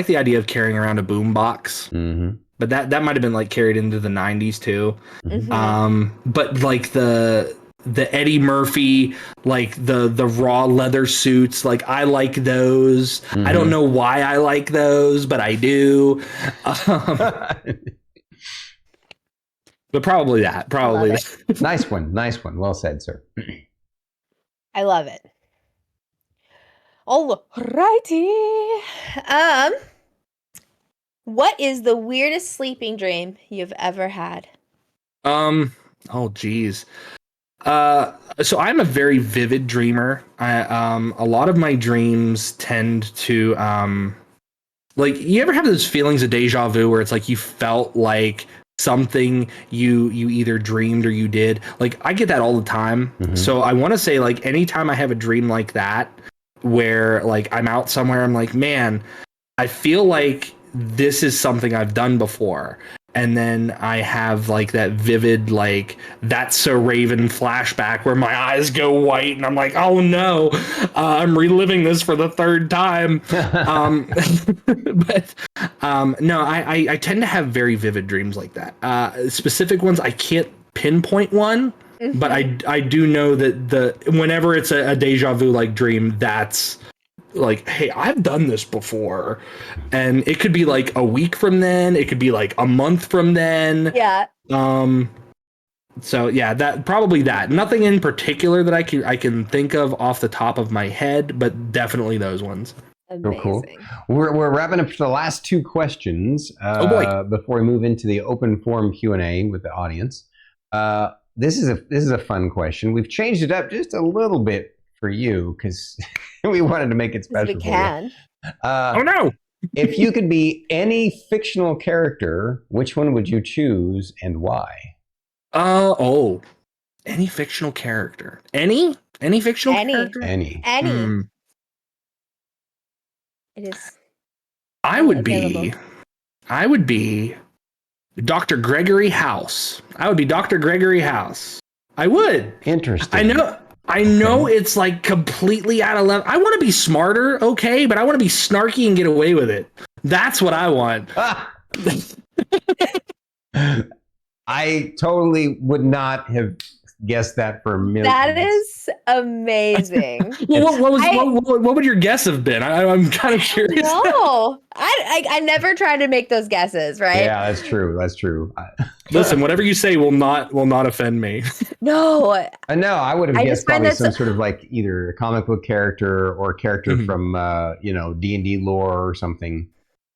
the idea of carrying around a boombox. Mm-hmm. But that might have been like carried into the 90s too. Mm-hmm. But like the Eddie Murphy, like the raw leather suits, like I like those. Mm-hmm. I don't know why I like those, but I do. But probably that. Nice one. Well said, sir. I love it. Alrighty. What is the weirdest sleeping dream you've ever had? Oh geez. So I'm a very vivid dreamer. A lot of my dreams tend to like, you ever have those feelings of deja vu where it's like you felt like something you either dreamed or you did? Like, I get that all the time. Mm-hmm. So I want to say, like, anytime I have a dream like that where like I'm out somewhere, I'm like, man, I feel like this is something I've done before. And then I have like that vivid, like, That's So Raven flashback where my eyes go white and I'm like, oh no, I'm reliving this for the third time. No, I tend to have very vivid dreams like that. Specific ones, I can't pinpoint one, mm-hmm. but I do know that whenever it's a deja vu like dream, that's like, hey, I've done this before. And it could be like a week from then, it could be like a month from then. Yeah. So yeah, that nothing in particular that I can think of off the top of my head, but definitely those ones. Amazing. Cool. We're wrapping up to the last two questions before we move into the open forum Q&A with the audience. This is a fun question. We've changed it up just a little bit for you because we wanted to make it special. We can. Oh no! If you could be any fictional character, which one would you choose and why? Any fictional character? Any fictional character? Any. It is. I would be Dr. Gregory House. I would be Dr. Gregory House. I would. Interesting. I know it's like completely out of left. I want to be smarter, okay, but I want to be snarky and get away with it. That's what I want. I totally would not have guessed that for a million. That is amazing. What would your guess have been? I'm kind of curious. No, I never try to make those guesses, right? Yeah, that's true. Listen, whatever you say will not offend me. No. I would have guessed probably some sort of like either a comic book character or a character mm-hmm. from D&D lore or something.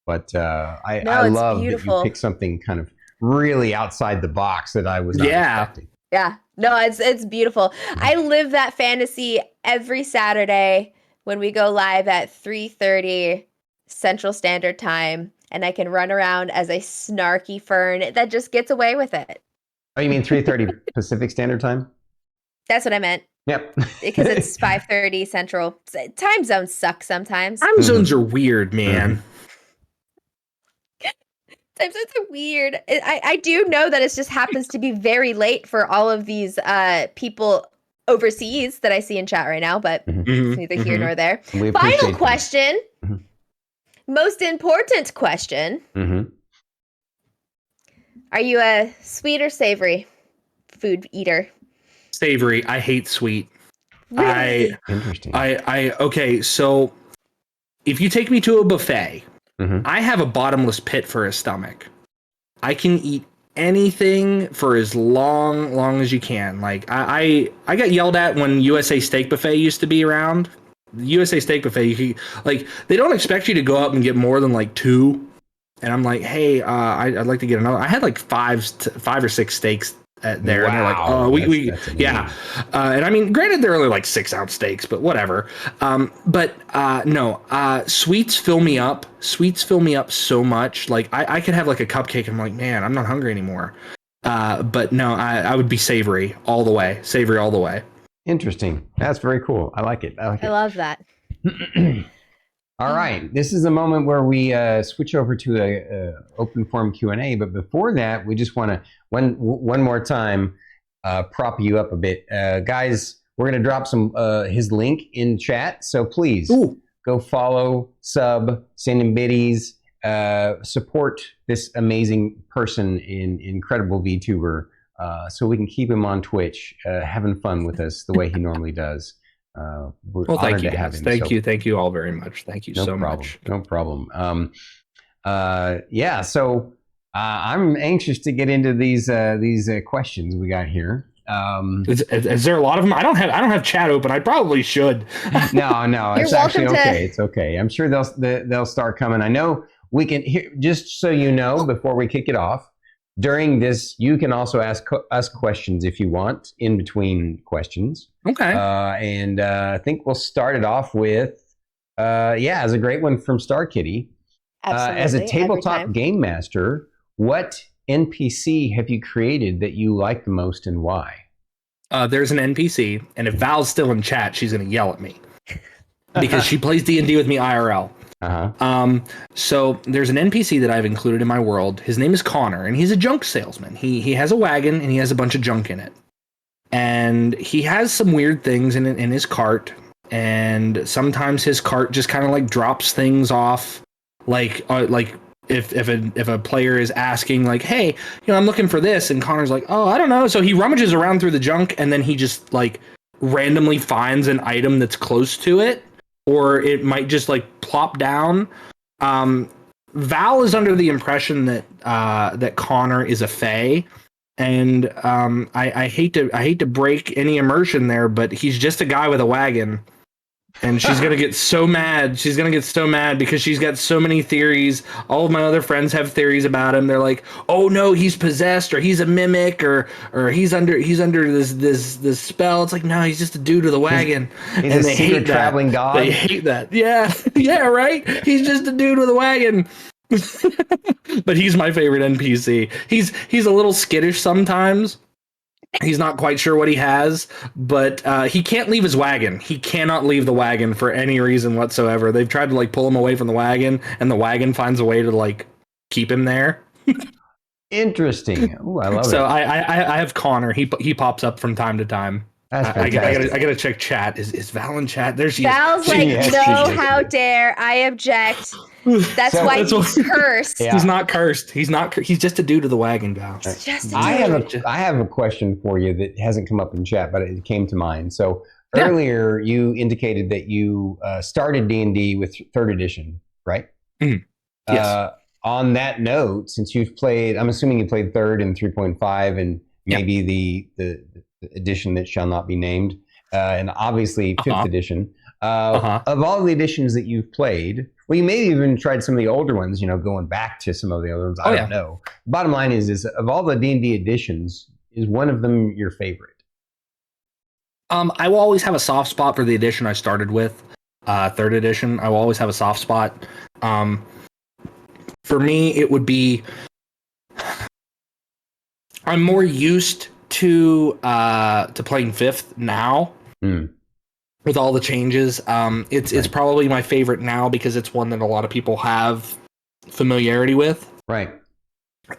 But I love beautiful that you picked something kind of really outside the box that I was not expecting. Yeah. No, it's beautiful. I live that fantasy every Saturday when we go live at 3:30 Central Standard Time, and I can run around as a snarky fern that just gets away with it. Oh, you mean 3:30 Pacific Standard Time? That's what I meant. Yep. Because it's 5:30 Central. Time zones suck sometimes. Time zones are weird, man. Time zones are weird. I do know that it just happens to be very late for all of these people overseas that I see in chat right now, but it's neither here nor there. Final question. Most important question. Are you a sweet or savory food eater? Savory. I hate sweet. Really? Interesting. Okay, so if you take me to a buffet, I have a bottomless pit for a stomach. I can eat anything for as long as you can. Like I got yelled at when USA Steak Buffet used to be around. The USA Steak Buffet, you could, like, they don't expect you to go up and get more than like 2. And I'm like, hey, I'd like to get another. I had like 5 or 6 steaks there. Wow. And they're like, oh, that's yeah. And I mean, granted, they're only like 6-ounce steaks, but whatever. No, sweets fill me up. Sweets fill me up so much. Like I could have like a cupcake. And I'm like, man, I'm not hungry anymore. But no, I would be savory all the way. Savory all the way. Interesting. That's very cool. I like it. I love that. All right. This is a moment where we switch over to a open forum Q&A. But before that, we just want to one more time prop you up a bit. Guys, we're going to drop his link in chat. So please go follow, sub, send him biddies, support this amazing person, incredible VTuber, so we can keep him on Twitch having fun with us the way he normally does. Well, thank you guys. Thank you all very much. Thank you so much. No problem. Yeah, so I'm anxious to get into these questions we got here. Is there a lot of them? I don't have chat open. I probably should. No, it's actually okay. It's okay. I'm sure they'll start coming. I know we can. Just so you know, before we kick it off, during this, you can also ask us questions if you want in between questions. Okay. And I think we'll start it off with, as a great one from Star Kitty. Absolutely. As a tabletop game master, what NPC have you created that you like the most and why? There's an NPC, and if Val's still in chat, she's going to yell at me because she plays D&D with me IRL. So there's an NPC that I've included in my world. His name is Connor, and he's a junk salesman. He has a wagon, and he has a bunch of junk in it. And he has some weird things in his cart, and sometimes his cart just kind of like drops things off, like if a player is asking like, hey, I'm looking for this, and Connor's like, oh, I don't know. So he rummages around through the junk, and then he just like randomly finds an item that's close to it, or it might just like plop down. Val is under the impression that Connor is a fae. And I hate to break any immersion there, but he's just a guy with a wagon, and she's gonna get so mad. She's gonna get so mad because she's got so many theories. All of my other friends have theories about him. They're like, "Oh no, he's possessed, or he's a mimic, or he's under this spell." It's like, no, he's just a dude with a wagon, he's and they hate that. Traveling god. They hate that. Yeah, right. He's just a dude with a wagon. But he's my favorite NPC. He's a little skittish sometimes. He's not quite sure what he has, but he can't leave his wagon. He cannot leave the wagon for any reason whatsoever. They've tried to like pull him away from the wagon, and the wagon finds a way to like keep him there. Interesting. Ooh, I love it. So I have Connor. He pops up from time to time. That's fantastic. I gotta check chat. Is Val in chat? There she is. Val's like, no, how dare I object? That's why he's cursed. Yeah. He's not cursed. He's just a dude with a wagon, Val. I have a question for you that hasn't come up in chat, but it came to mind. So earlier you indicated that you started D&D with 3rd edition, right? Mm-hmm. Yes. On that note, since you've played, I'm assuming you played 3rd and 3.5 and maybe the edition that shall not be named, and obviously 5th edition. Of all the editions that you've played, well, you maybe even tried some of the older ones, going back to some of the other ones. I don't know. Bottom line is of all the D&D editions, is one of them your favorite? I will always have a soft spot for the edition I started with, 3rd edition. I will always have a soft spot. For me, it would be. I'm more used to playing 5th now. With all the changes. It's probably my favorite now because it's one that a lot of people have familiarity with. Right.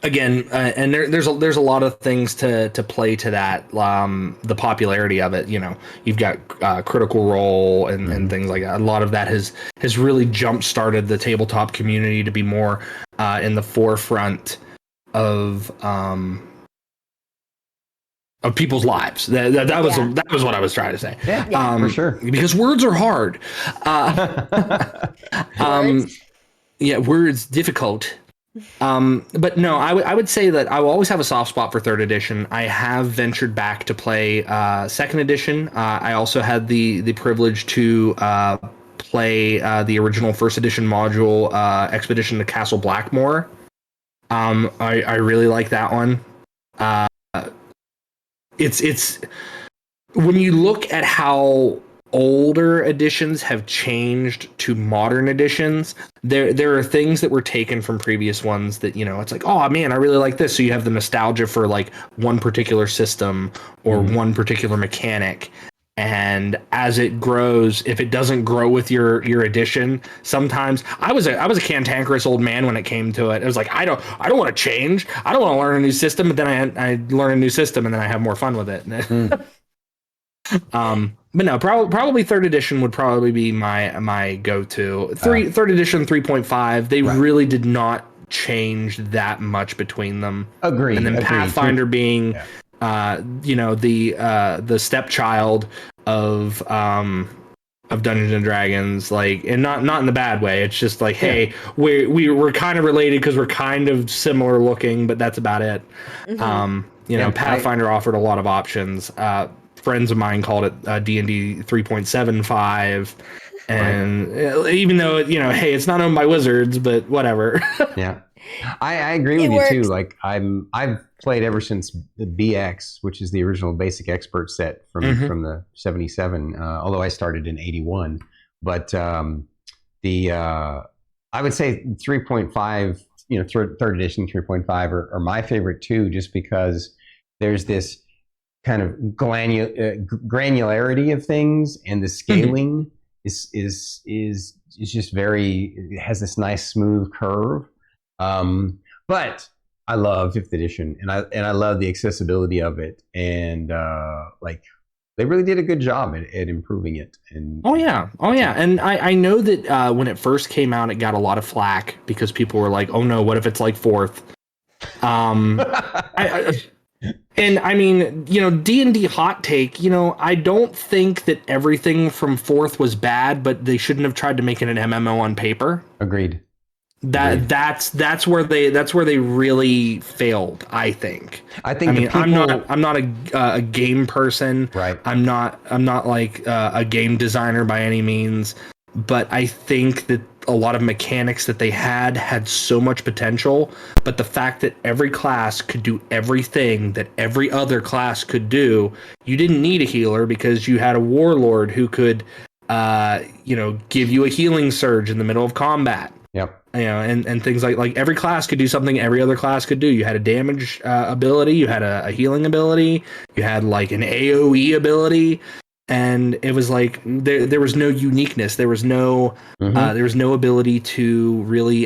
Again, and there's a lot of things to play to that. The popularity of it, you've got Critical Role and things like that. A lot of that has really jump started the tabletop community to be more in the forefront of people's lives. That was what I was trying to say. Yeah, for sure. Because words are hard. Words difficult. But no, I would say that I will always have a soft spot for 3rd edition. I have ventured back to play 2nd edition. I also had the privilege to play the original 1st edition module, Expedition to Castle Blackmore. I really like that one. It's when you look at how older editions have changed to modern editions, there are things that were taken from previous ones that, it's like, oh man, I really like this. So you have the nostalgia for like one particular system or one particular mechanic. And as it grows, if it doesn't grow with your edition, sometimes I was a cantankerous old man when it came to it. It was like, I don't want to change. I don't want to learn a new system. But then I learn a new system and then I have more fun with it. But no, probably 3rd edition would probably be my go-to. 3rd edition 3.5. They really did not change that much between them. Agreed. And then Pathfinder being the stepchild of Dungeons and Dragons, like, and not in the bad way. It's just like, hey, we're kind of related because we're kind of similar looking, but that's about it. Pathfinder offered a lot of options. Friends of mine called it D&D 3.75, and even though hey, it's not owned by Wizards, but whatever. Yeah, I agree with you too. Like I've played ever since the BX, which is the original basic expert set from the 77. Although I started in 81, but I would say 3.5, 3rd edition 3.5 are my favorite too, just because there's this kind of granularity of things, and the scaling is just it has this nice smooth curve. But I love 5th edition, and I love the accessibility of it, and they really did a good job at improving it. And and I know that when it first came out, it got a lot of flack because people were like, oh no, what if it's like 4th? And I mean, D&D hot take, I don't think that everything from 4th was bad, but they shouldn't have tried to make it an MMO on paper. Agreed. That's where they really failed, I think. I'm not a game person. Right. I'm not like a game designer by any means, but I think that a lot of mechanics that they had so much potential, but the fact that every class could do everything that every other class could do, you didn't need a healer because you had a warlord who could give you a healing surge in the middle of combat. Yep. And things like every class could do something every other class could do. You had a damage ability, you had a healing ability, you had like an AoE ability. And it was like there was no uniqueness. There was no ability to really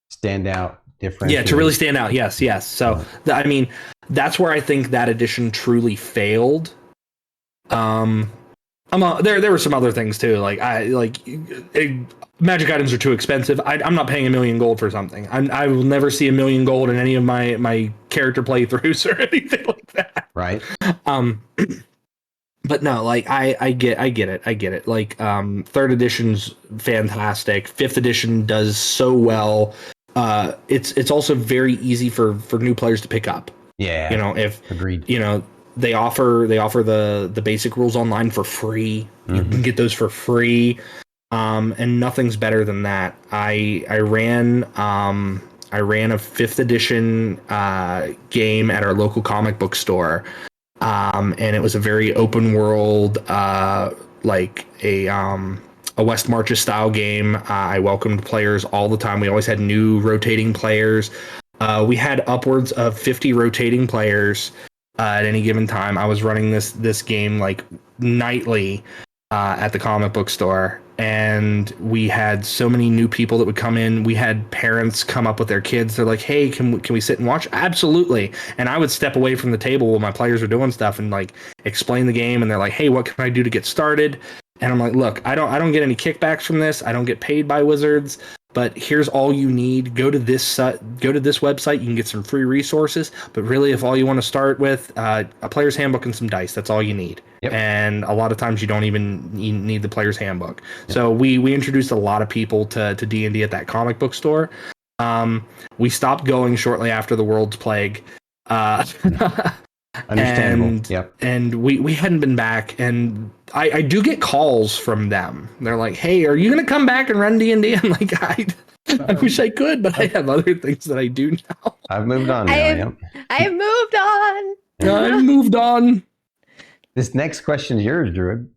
stand out, different. Yeah, to really stand out. Yes. So I mean, that's where I think that edition truly failed. There were some other things too. Magic items are too expensive. I'm not paying $1 million gold for something. I will never see $1 million gold in any of my character playthroughs or anything like that. Right. But no, like I get it. Like 3rd edition's fantastic. 5th edition does so well. It's also very easy for new players to pick up. Yeah. Agreed. They offer the basic rules online for free. You can get those for free. And nothing's better than that. I ran a 5th edition game at our local comic book store. and it was a very open world, like a West Marches style game. I welcomed players all the time. We always had new rotating players. We had upwards of 50 rotating players at any given time. I was running this game like nightly at the comic book store, and we had so many new people that would come in. We had parents come up with their kids. They're like, "Hey, can we sit and watch?" Absolutely. And I would step away from the table while my players were doing stuff and like explain the game. And they're like, "Hey, what can I do to get started?" And I'm like, "Look, I don't get any kickbacks from this. I don't get paid by Wizards. But here's all you need. Go to this website. You can get some free resources. But really, if all you want to start with a player's handbook and some dice, that's all you need." Yep. And a lot of times you don't even need the player's handbook. Yep. So we introduced a lot of people to D&D at that comic book store. We stopped going shortly after the World's Plague. Understandable. And we hadn't been back, and I do get calls from them. They're like, "Hey, are you going to come back and run D&D?" I'm like, I wish I could, but I have other things that I do now. I've moved on now. I've moved on. I've moved on. This next question is yours, Druid.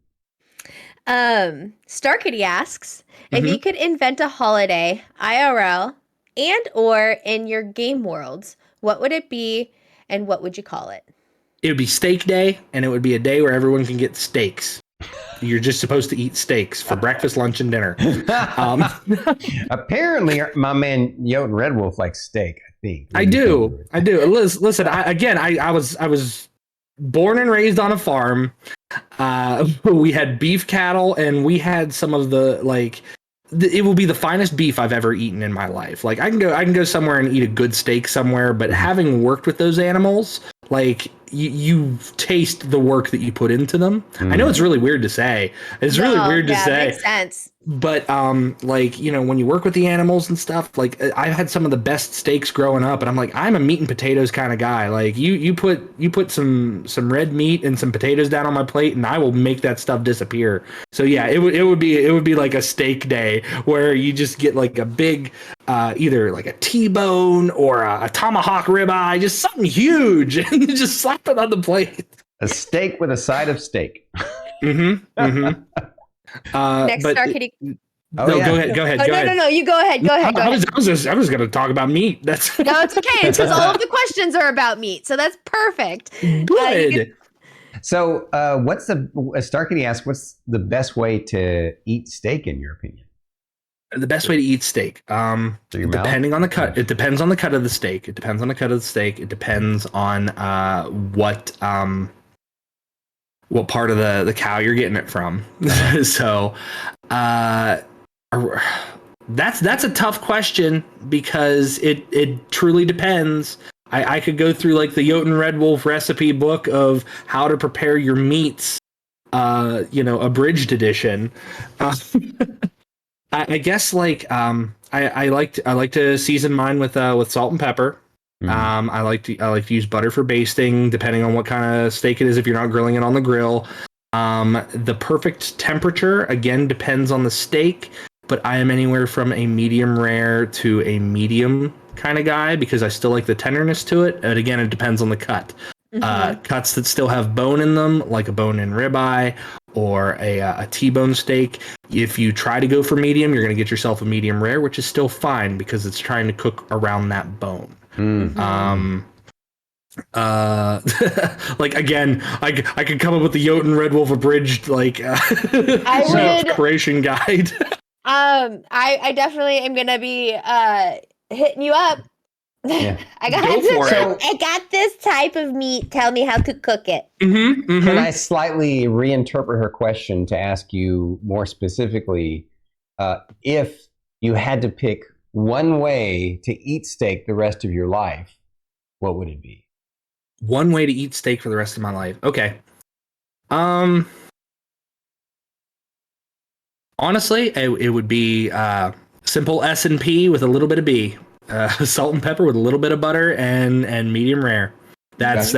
Starkitty asks, if you could invent a holiday, IRL, and or in your game worlds, what would it be and what would you call it? It would be Steak Day, and it would be a day where everyone can get steaks. You're just supposed to eat steaks for breakfast, lunch, and dinner. Apparently, my man JotunRedwulf likes steak. I think. I do. Listen, I was born and raised on a farm. We had beef cattle, and we had some of the it will be the finest beef I've ever eaten in my life. Like I can go somewhere and eat a good steak somewhere, but having worked with those animals, like you taste the work that you put into them. I know it's really weird to say. It's really weird to say. Makes sense. But like, you know, when you work with the animals and stuff, like I've had some of the best steaks growing up, and I'm like, I'm a meat and potatoes kind of guy. Like you put some red meat and some potatoes down on my plate, and I will make that stuff disappear. So yeah, it would be like a steak day where you just get like a big either like a T-bone or a tomahawk ribeye, just something huge, and you just slap it on the plate. A steak with a side of steak. Next, Starkitty. Go ahead. No, you go ahead. I was going to talk about meat. No, it's okay. It's because all of the questions are about meat, so that's perfect. Good. So, Starkitty asks, what's the best way to eat steak in your opinion? The best way to eat steak, depending on the cut. It depends on the cut of the steak. It depends on what part of the cow you're getting it from. So that's a tough question because it truly depends. I could go through like the JotunRedwulf recipe book of how to prepare your meats, abridged edition. I guess like I like to season mine with salt and pepper. I like to use butter for basting, depending on what kind of steak it is. If you're not grilling it on the grill, the perfect temperature again depends on the steak. But I am anywhere from a medium rare to a medium kind of guy because I still like the tenderness to it. And again, it depends on the cut. Cuts that still have bone in them, like a bone-in ribeye or a T-bone steak. If you try to go for medium, you're going to get yourself a medium rare, which is still fine because it's trying to cook around that bone. Like again, I could come up with the JotunRedwulf abridged creation guide. I definitely am gonna be hitting you up. Yeah. I got this type of meat. Tell me how to cook it. Can I slightly reinterpret her question to ask you more specifically, if you had to pick one way to eat steak the rest of your life, what would it be? One way to eat steak for the rest of my life. Okay. Honestly, it would be simple S&P with a little bit of B. Salt and pepper with a little bit of butter and medium rare. That's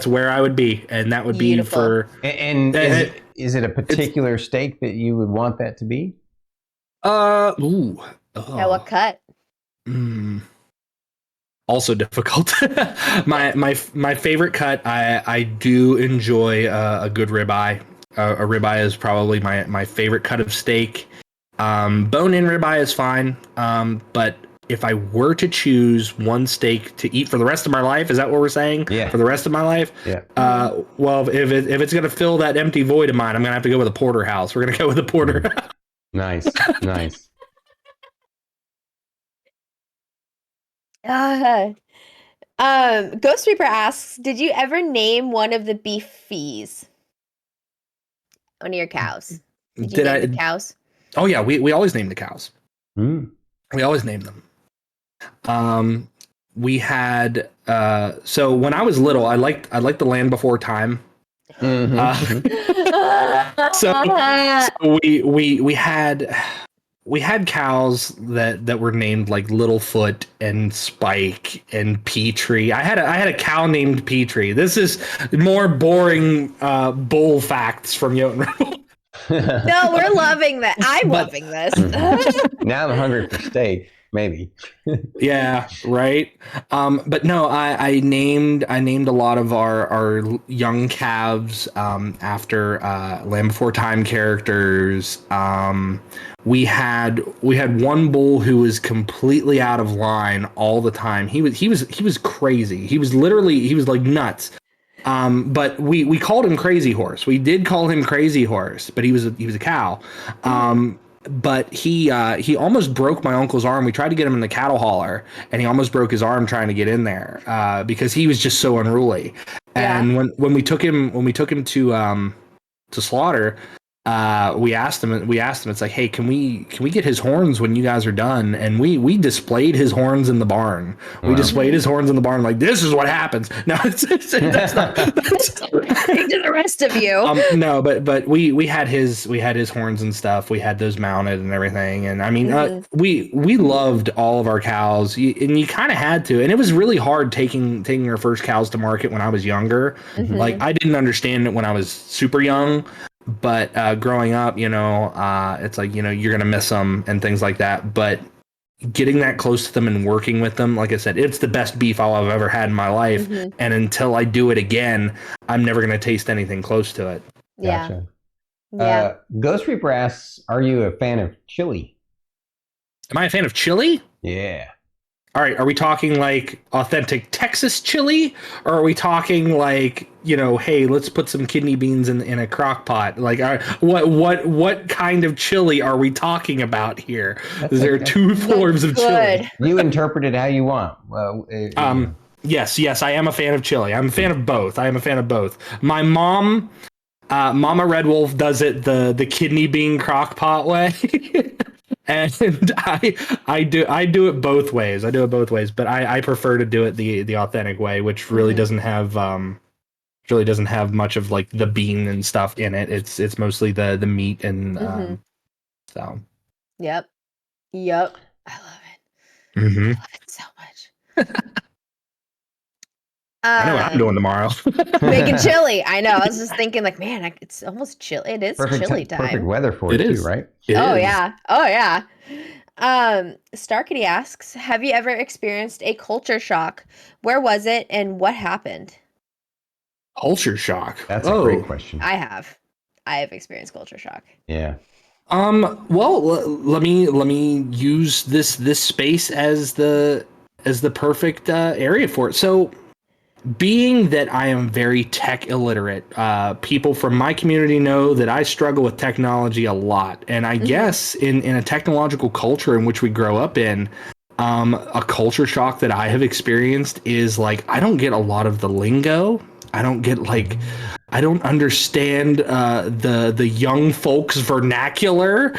where I would be, and that would Beautiful. Be for. And is it a particular steak that you would want that to be? Yeah, what cut? also difficult. my favorite cut, I do enjoy a good ribeye. A ribeye is probably my favorite cut of steak. Bone-in ribeye is fine, but if I were to choose one steak to eat for the rest of my life, is that what we're saying? Yeah. For the rest of my life? Yeah. Well, if it's going to fill that empty void of mine, I'm going to have to go with a porterhouse. We're going to go with a porter. Nice. Nice. Ghost Reaper asks, did you ever name one of the beefies? One of your cows. Did you name the cows? Oh yeah, we always name the cows. Mm. We always name them. We had so when I was little, I liked the Land Before Time. Mm-hmm. So we had cows that were named like Littlefoot and Spike and Petrie. I had a cow named Petrie. This is more boring bull facts from Jotunredwulf. No, we're loving that. I'm loving this. Now I'm hungry for steak. Maybe. Yeah, right. But no, I named a lot of our young calves after Land Before Time characters. We had one bull who was completely out of line all the time. He was crazy. He was like nuts. But we called him Crazy Horse. We did call him Crazy Horse, but he was a cow. But he almost broke my uncle's arm. We tried to get him in the cattle hauler, and he almost broke his arm trying to get in there because he was just so unruly. And when we took him to slaughter, we asked him. It's like, hey, can we get his horns when you guys are done? And we displayed his horns in the barn. Wow. We displayed his horns in the barn. Like, this is what happens. No, that's not. To the rest of you. No, but we had his horns and stuff. We had those mounted and everything. And I mean, we loved all of our cows, and you kind of had to. And it was really hard taking our first cows to market when I was younger. Mm-hmm. Like, I didn't understand it when I was super young. But growing up, it's like, you're going to miss them and things like that. But getting that close to them and working with them, like I said, it's the best beef I've ever had in my life. Mm-hmm. And until I do it again, I'm never going to taste anything close to it. Yeah. Gotcha. Yeah. Ghost Reaper asks, are you a fan of chili? Am I a fan of chili? Yeah. All right. Are we talking like authentic Texas chili? Or are we talking like, hey, let's put some kidney beans in a crock pot? Like, what kind of chili are we talking about here? There are two forms of chili. You interpret it how you want. Yes, I am a fan of chili. I'm a fan of both. My mom, Mama Red Wolf, does it the kidney bean crock pot way. And I do it both ways. But I prefer to do it the authentic way, which really doesn't have much of like the bean and stuff in it. It's mostly the meat and so. Yep. I love it. Mm-hmm. I love it so much. I know what I'm doing tomorrow. Making chili. I know. I was just thinking, like, man, it's almost chilly. It is chili time. Perfect weather for it too, right? Oh yeah. Starkity asks, have you ever experienced a culture shock? Where was it, and what happened? Culture shock. That's a great question. I have experienced culture shock. Yeah. Well, let me use this space as the perfect area for it. So, being that I am very tech illiterate, people from my community know that I struggle with technology a lot. And I guess in a technological culture in which we grow up in, a culture shock that I have experienced is like, I don't get a lot of the lingo. I don't understand the young folks vernacular.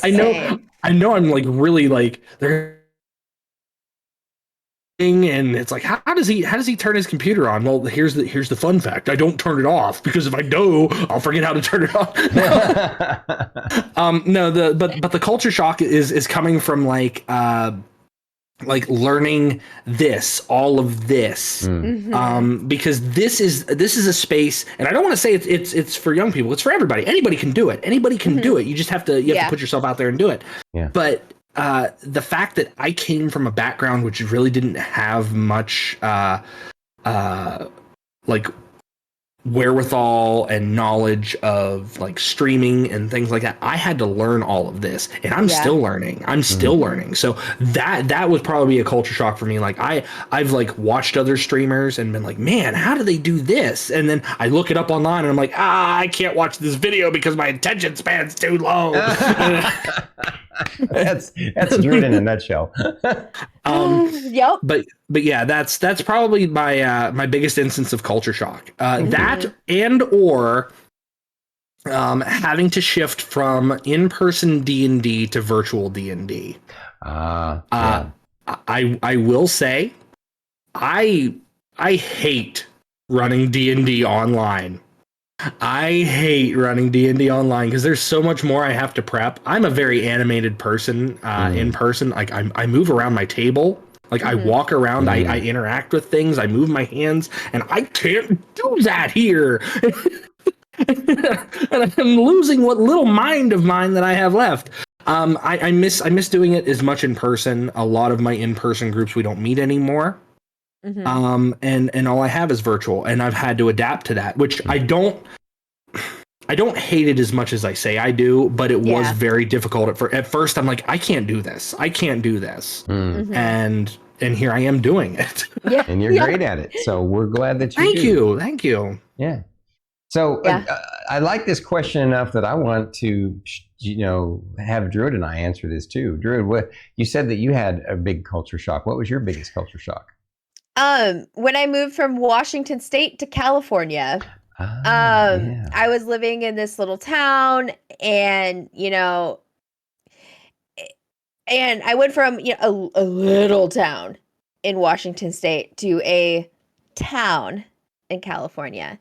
I know I'm like really like they're, and it's like, how does he turn his computer on? Well, here's the fun fact. I don't turn it off, because if I do, I'll forget how to turn it off. But the culture shock is coming from like learning all of this, because this is a space, and I don't want to say it's for young people. It's for everybody. Anybody can do it. You just have to put yourself out there and do it. Yeah. But the fact that I came from a background which really didn't have much like wherewithal and knowledge of like streaming and things like that, I had to learn all of this, and I'm still learning. So that was probably a culture shock for me. Like I've like watched other streamers and been like, man, how do they do this? And then I look it up online and I'm like, I can't watch this video because my attention span's too low. That's Drew in a nutshell. Yep. But yeah, that's probably my my biggest instance of culture shock. That and or having to shift from in-person D&D to virtual D&D. I will say I hate running D&D online. I hate running D&D online because there's so much more I have to prep. I'm a very animated person in person. Like I move around my table. Like I walk around, I interact with things, I move my hands, and I can't do that here. And I'm losing what little mind of mine that I have left. I miss doing it as much in person. A lot of my in-person groups we don't meet anymore. And all I have is virtual, and I've had to adapt to that, which I don't hate it as much as I say I do, but it was very difficult at first. I'm like, I can't do this. And here I am doing it. Yeah. And you're great at it. So we're glad that you Thank you. Yeah. So I like this question enough that I want to, have Druid and I answer this too. Druid, you said that you had a big culture shock. What was your biggest culture shock? When I moved from Washington State to California, I was living in this little town, and and I went from a little town in Washington State to a town in California,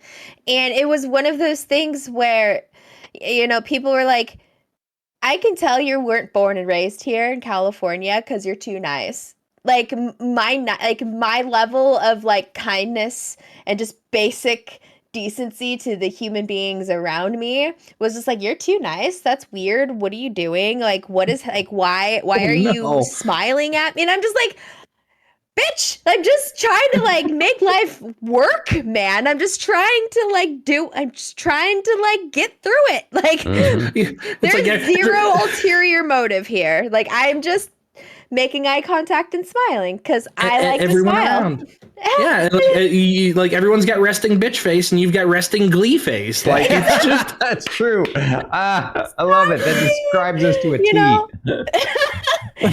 and it was one of those things where people were like, I can tell you weren't born and raised here in California because you're too nice. Like my level of like kindness and just basic decency to the human beings around me was just like, you're too nice. That's weird. What are you doing? Like, what is like, why are you smiling at me? And I'm just like, bitch, I'm just trying to like make life work, man. I'm just trying to get through it. Like there's zero ulterior motive here. Like I'm just making eye contact and smiling because I like to smile. Around. Yeah, like everyone's got resting bitch face and you've got resting glee face. Like it's just that's true. I love it. That describes us to a T.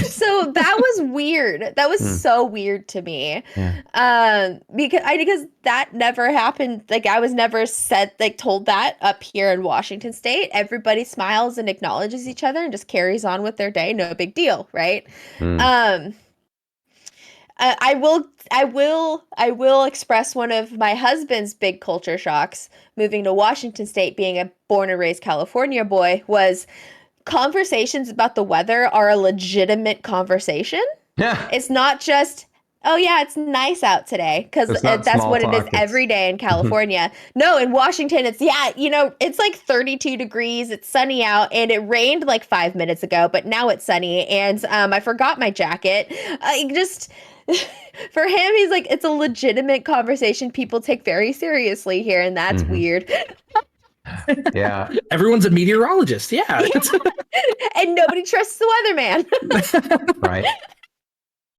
So that was weird. That was so weird to me. Yeah. Because that never happened. Like I was never told that up here in Washington State. Everybody smiles and acknowledges each other and just carries on with their day. No big deal, right? I will express one of my husband's big culture shocks moving to Washington State, being a born and raised California boy, was conversations about the weather are a legitimate conversation. Yeah. It's not just, oh yeah, it's nice out today, because that's what it is every day in California. No, in Washington, it's it's like 32 degrees, it's sunny out, and it rained like 5 minutes ago, but now it's sunny, and I forgot my jacket. For him, he's like, it's a legitimate conversation people take very seriously here, and that's weird. Yeah. Everyone's a meteorologist. Yeah. And nobody trusts the weatherman. Right.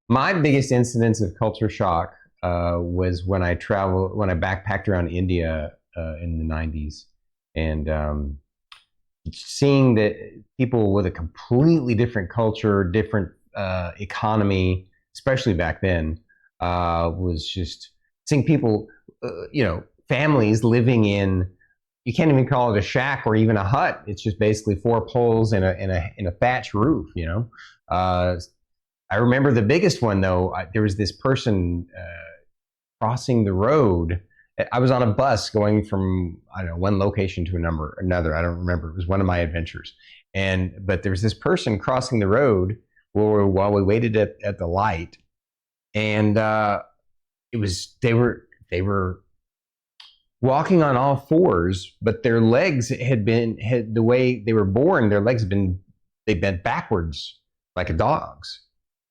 My biggest incidence of culture shock was when I backpacked around India in the 90s, and seeing that people with a completely different culture, different economy, especially back then, was just seeing people, families living in, you can't even call it a shack or even a hut. It's just basically 4 poles and a thatch roof, I remember the biggest one, though. There was this person crossing the road. I was on a bus going from, one location to another. I don't remember. It was one of my adventures. But there was this person crossing the road while we waited at the light. And they were walking on all fours, but their legs had the way they were born, their legs they bent backwards. like a dog's.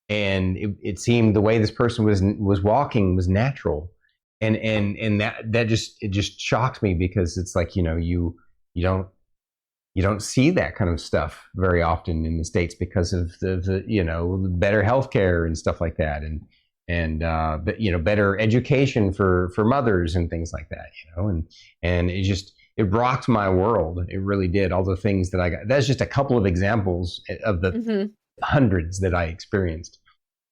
And it seemed the way this person was walking was natural. And that just shocked me, because it's like, you don't see that kind of stuff very often in the States because of the better healthcare and stuff like that, and better education for mothers and things like that, and it rocked my world. It really did. All the things that I got. That's just a couple of examples of the hundreds that I experienced.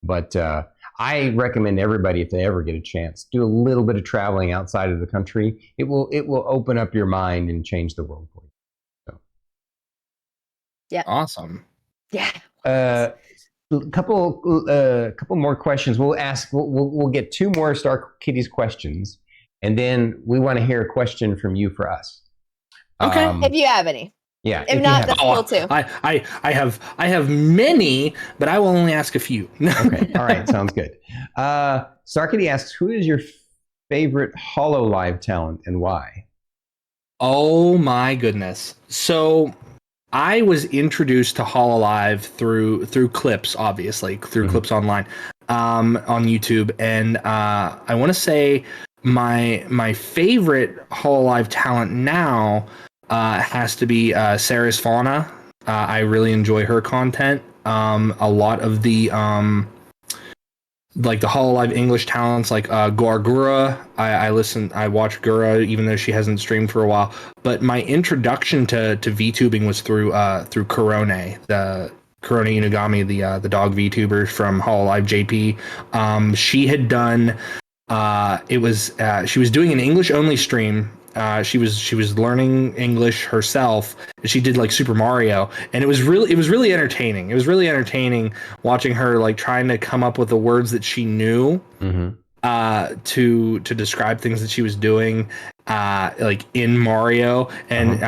But I recommend everybody, if they ever get a chance, do a little bit of traveling outside of the country. It will open up your mind and change the world for you. So. Yeah. Awesome. Yeah. A couple more questions. We'll get 2 more Star Kitties questions, and then we want to hear a question from you for us. Okay. If you have any. Yeah. If not, that's cool too. I have many, but I will only ask a few. Okay. All right. Sounds good. Star Kitty asks, who is your favorite HoloLive talent and why? Oh my goodness. So I was introduced to HoloLive through clips, obviously, through clips online, on YouTube. And I want to say my favorite HoloLive talent now has to be Sarah's Fauna. I really enjoy her content. A lot of the like the HoloLive English talents, like Gura. I watch Gura, even though she hasn't streamed for a while. But my introduction to VTubing was through Korone, the Korone Inugami, the dog VTuber from HoloLive JP. She had done she was doing an English only stream. She was learning English herself. She did like Super Mario, and it was really entertaining. It was really entertaining watching her like trying to come up with the words that she knew to describe things that she was doing like in Mario. And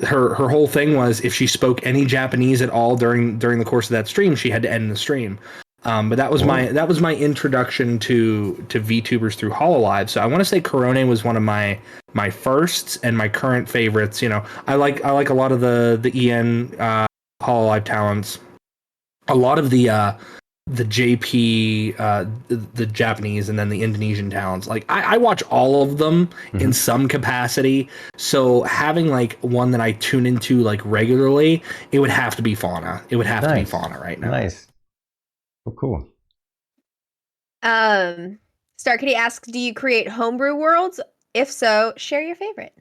her whole thing was, if she spoke any Japanese at all during the course of that stream, she had to end the stream. But that was my introduction to VTubers through HoloLive. So I want to say Korone was one of my firsts and my current favorites. I like a lot of the EN HoloLive talents, a lot of the JP, the Japanese, and then the Indonesian talents. Like I watch all of them in some capacity. So having like one that I tune into like regularly, it would have to be Fauna. It would have to be Fauna right now. Nice. Oh, cool. Star Kitty asks, do you create homebrew worlds? If so, share your favorite.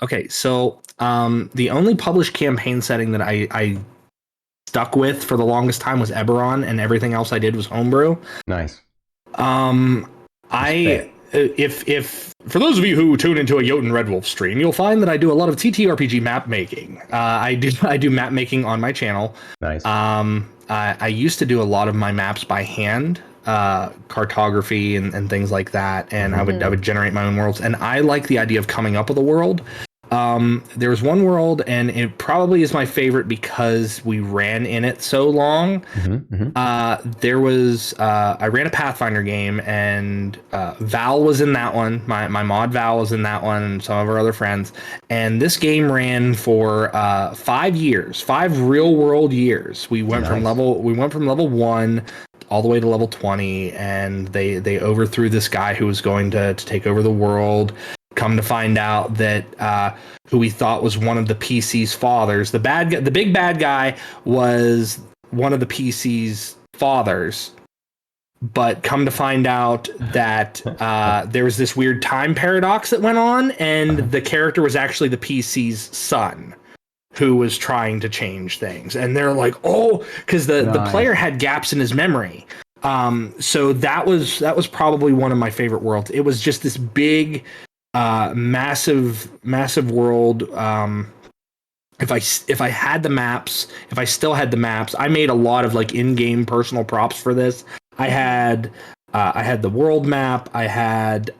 Okay, so the only published campaign setting that I stuck with for the longest time was Eberron, and everything else I did was homebrew. Nice. If for those of you who tune into a JotunRedwulf stream, you'll find that I do a lot of TTRPG map making. I do map making on my channel. Nice. I used to do a lot of my maps by hand, cartography and things like that, and I would generate my own worlds. And I like the idea of coming up with a world. There was one world, and it probably is my favorite because we ran in it so long. There was I ran a Pathfinder game, and Val was in that one. My mod Val was in that one, and some of our other friends. And this game ran for 5 years, 5 real world years. We went from level 1 all the way to level 20, and they overthrew this guy who was going to take over the world. Come to find out that who we thought was one of the PC's fathers, the big bad guy, was one of the PC's fathers. But come to find out that there was this weird time paradox that went on, and the character was actually the PC's son, who was trying to change things. And they're like, oh, because the player had gaps in his memory. So that was probably one of my favorite worlds. It was just this big, massive world. If I had the maps, if I still had the maps, I made a lot of like in-game personal props for this. I had the world map. I had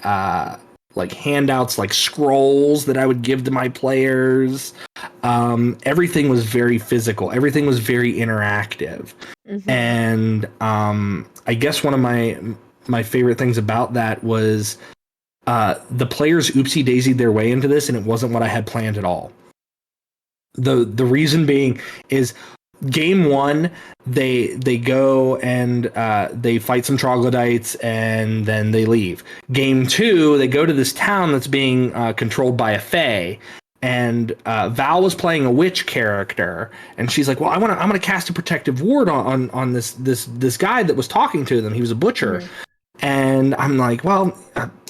like handouts, like scrolls that I would give to my players. Everything was very physical. Everything was very interactive. And I guess one of my favorite things about that was the players oopsie daisied their way into this, and it wasn't what I had planned at all. The reason being is game one, they go and they fight some troglodytes and then they leave. Game two, they go to this town that's being controlled by a fae. And Val was playing a witch character, and she's like, "Well, I'm gonna cast a protective ward on this guy that was talking to them. He was a butcher." Mm-hmm. And I'm like, "Well,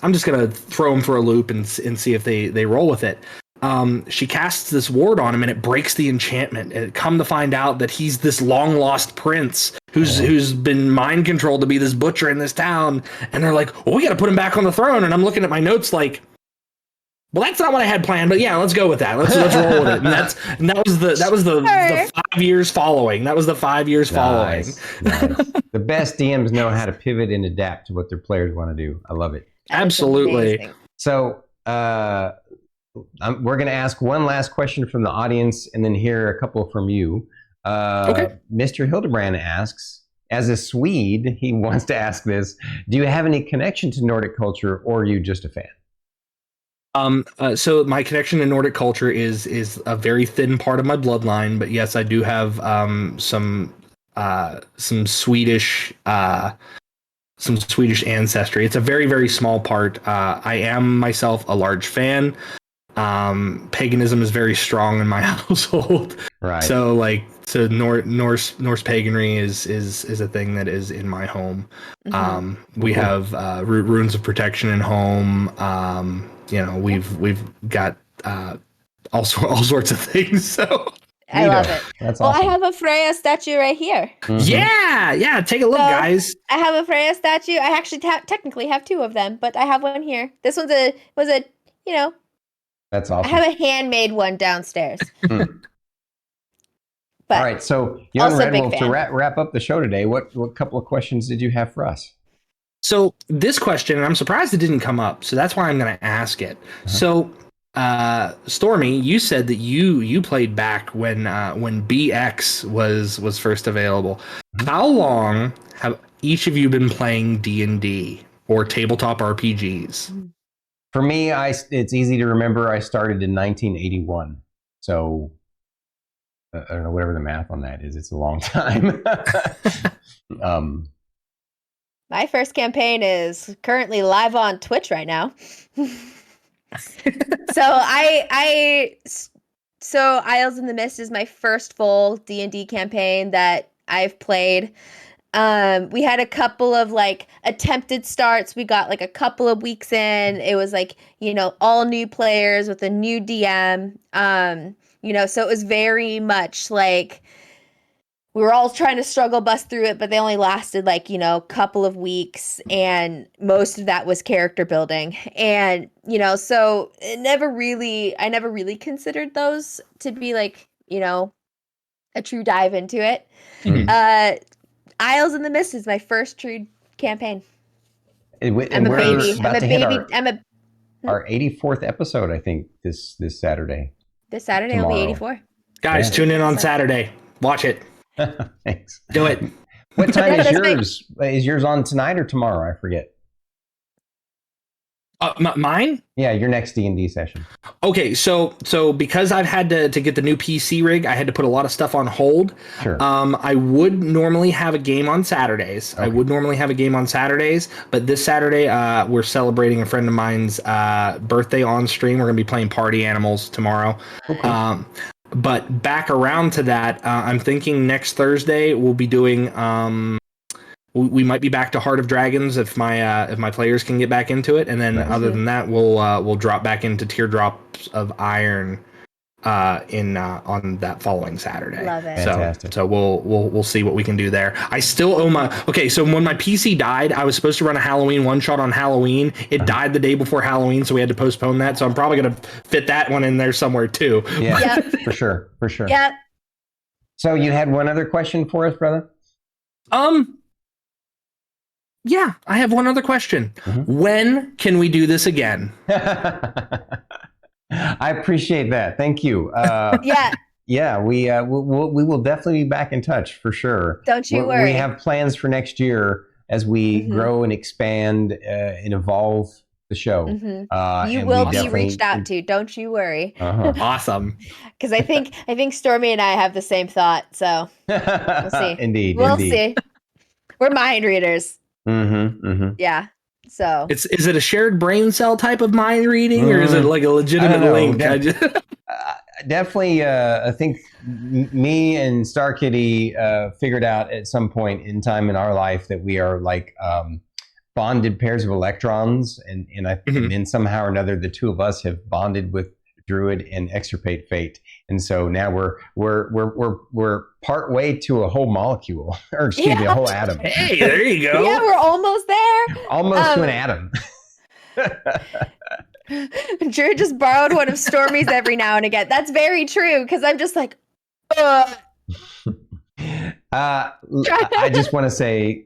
I'm just gonna throw him for a loop and see if they roll with it." She casts this ward on him, and it breaks the enchantment. And come to find out that he's this long lost prince who's been mind controlled to be this butcher in this town. And they're like, "Well, we got to put him back on the throne." And I'm looking at my notes like, well, that's not what I had planned, but yeah, let's go with that. Let's roll with it. And that was the 5 years following. That was the 5 years following. Nice. The best DMs know how to pivot and adapt to what their players want to do. I love it. Absolutely. So we're going to ask one last question from the audience and then hear a couple from you. Okay. Mr. Hildebrand asks, as a Swede, he wants to ask this: do you have any connection to Nordic culture, or are you just a fan? So my connection to Nordic culture is a very thin part of my bloodline, but yes, I do have some Swedish ancestry. It's a very, very small part. I am myself a large fan. Paganism is very strong in my household. Right. So Norse paganry is a thing that is in my home. Mm-hmm. We have runes of protection in home. We've got all sorts of things. So I love it. That's awesome. Well, I have a Freya statue right here. Mm-hmm. Yeah. Take a look, guys. I have a Freya statue. I actually technically have two of them, but I have one here. This one's That's awesome. I have a handmade one downstairs. But all right, so JotunRedwulf, to wrap up the show today, what couple of questions did you have for us? So this question, and I'm surprised it didn't come up, so that's why I'm going to ask it. Uh-huh. So, Stormy, you said that you played back when BX was first available. Mm-hmm. How long have each of you been playing D&D or tabletop RPGs? For me, it's easy to remember. I started in 1981, so I don't know, whatever the math on that is. It's a long time. My first campaign is currently live on Twitch right now. So Isles in the Mist is my first full D&D campaign that I've played. We had a couple of attempted starts. We got a couple of weeks in. It was all new players with a new DM. So it was very much we were all trying to struggle bust through it, but they only lasted a couple of weeks, and most of that was character building. And so I never really considered those to be a true dive into it. Mm-hmm. Isles in the Mist is my first true campaign. I'm a baby. Our 84th episode, I think, this Saturday. This Saturday will be 84. Guys, tune in on Saturday. Watch it. Thanks. Do it. What time is yours? Is yours on tonight or tomorrow? I forget. Mine? Yeah, your next D&D session. Okay, so because I've had to get the new PC rig, I had to put a lot of stuff on hold. Sure. I would normally have a game on Saturdays. Okay. But this Saturday, we're celebrating a friend of mine's birthday on stream. We're going to be playing Party Animals tomorrow. Okay. But back around to that, I'm thinking next Thursday we'll be doing. We might be back to Heart of Dragons if my players can get back into it, and then other than that, we'll drop back into Teardrops of Iron on that following Saturday. Love it. Fantastic. So we'll see what we can do there. I still owe so when my PC died, I was supposed to run a Halloween one shot on Halloween. It died the day before Halloween, so we had to postpone that. So I'm probably gonna fit that one in there somewhere too. Yeah, yep. For sure. Yeah. So you had one other question for us, brother? Yeah, I have one other question. Mm-hmm. When can we do this again? I appreciate that. Thank you. Yeah, we will definitely be back in touch for sure. Don't you worry. We have plans for next year as we grow and expand and evolve the show. You will be reached out to. Don't you worry. Awesome. Because I think Stormy and I have the same thought. So we'll see. Indeed. We'll see. We're mind readers. Yeah. So is it a shared brain cell type of mind reading, or is it like a legitimate link? Definitely, I think me and Star Kitty figured out at some point in time in our life that we are like bonded pairs of electrons, and then somehow or another the two of us have bonded with Druid and extirpate fate, and so now we're part way to a whole molecule, or excuse me, a whole atom. Hey, there you go. Yeah, we're almost there. Almost to an atom. Drew just borrowed one of Stormy's every now and again. That's very true, because I'm just like, I just want to say,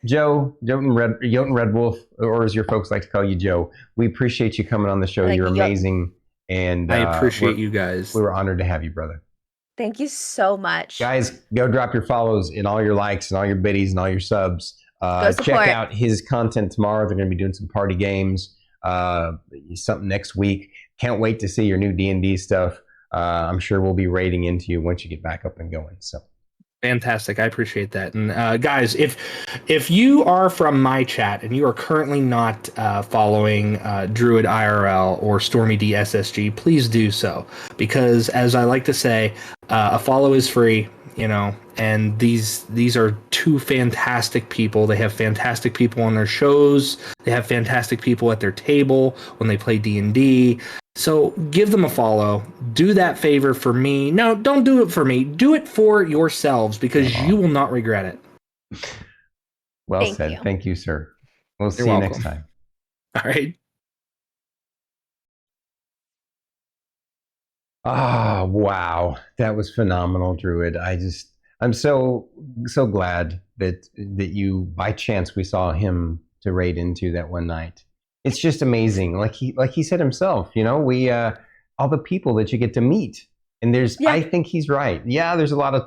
JotunRedwulf, or as your folks like to call you, Joe, we appreciate you coming on the show. You're amazing. And I appreciate you guys. We were honored to have you, brother. Thank you so much. Guys, go drop your follows and all your likes and all your biddies and all your subs. Check out his content tomorrow. They're going to be doing some party games. Something next week. Can't wait to see your new D&D stuff. I'm sure we'll be raiding into you once you get back up and going. So fantastic. I appreciate that. And guys, if you are from my chat and you are currently not following Druid IRL or Stormy D SSG, please do so, because as I like to say, a follow is free, and these are two fantastic people. They have fantastic people on their shows. They have fantastic people at their table when they play D&D. So give them a follow. Do that favor for me. No, don't do it for me. Do it for yourselves, because you will not regret it. Well said. Thank you, sir. We'll see you next time. All right. Oh, wow. That was phenomenal, Druid. I'm so glad that you, by chance, we saw him to raid into that one night. It's just amazing. Like he said himself, we all the people that you get to meet. And I think he's right. Yeah,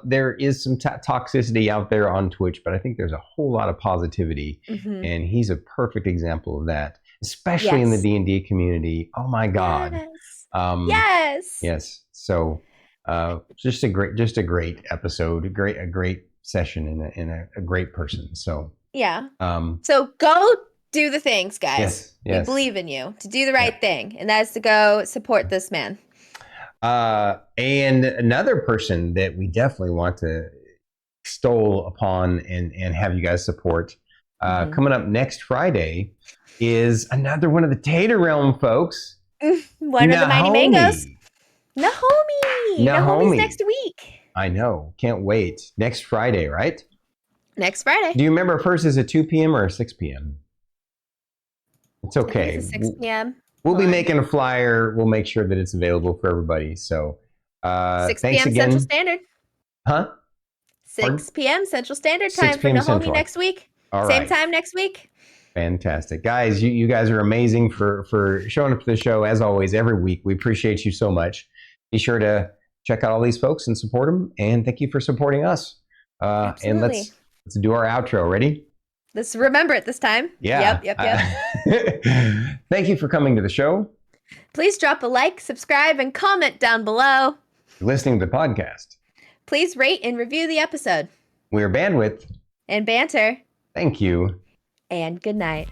there is some toxicity out there on Twitch, but I think there's a whole lot of positivity. And he's a perfect example of that, especially in the D&D community. Oh my God. Yes. So just a great episode, a great session, and a great person. So yeah. So go do the things, guys. Yes. We believe in you to do the right thing, and that's to go support this man. And another person that we definitely want to extol upon and have you guys support coming up next Friday is another one of the Tater Realm folks. One of the Mighty Mangoes. Nahomi's next week. I know. Can't wait. Next Friday, right? Next Friday. Do you remember first is a 2 p.m. or a 6 p.m.? It's okay. It's a 6 p.m. We'll be making a flyer. We'll make sure that it's available for everybody. So 6 thanks p.m. again. Central Standard. Huh? 6 p.m. Central Standard time for Nahomi next week. Same time next week. Fantastic. Guys, you guys are amazing for showing up to the show as always every week. We appreciate you so much. Be sure to check out all these folks and support them. And thank you for supporting us. And let's do our outro. Ready? Let's remember it this time. Yeah. Yep. Thank you for coming to the show. Please drop a like, subscribe, and comment down below. You're listening to the podcast. Please rate and review the episode. We're Bandwidth and Banter. Thank you. And good night.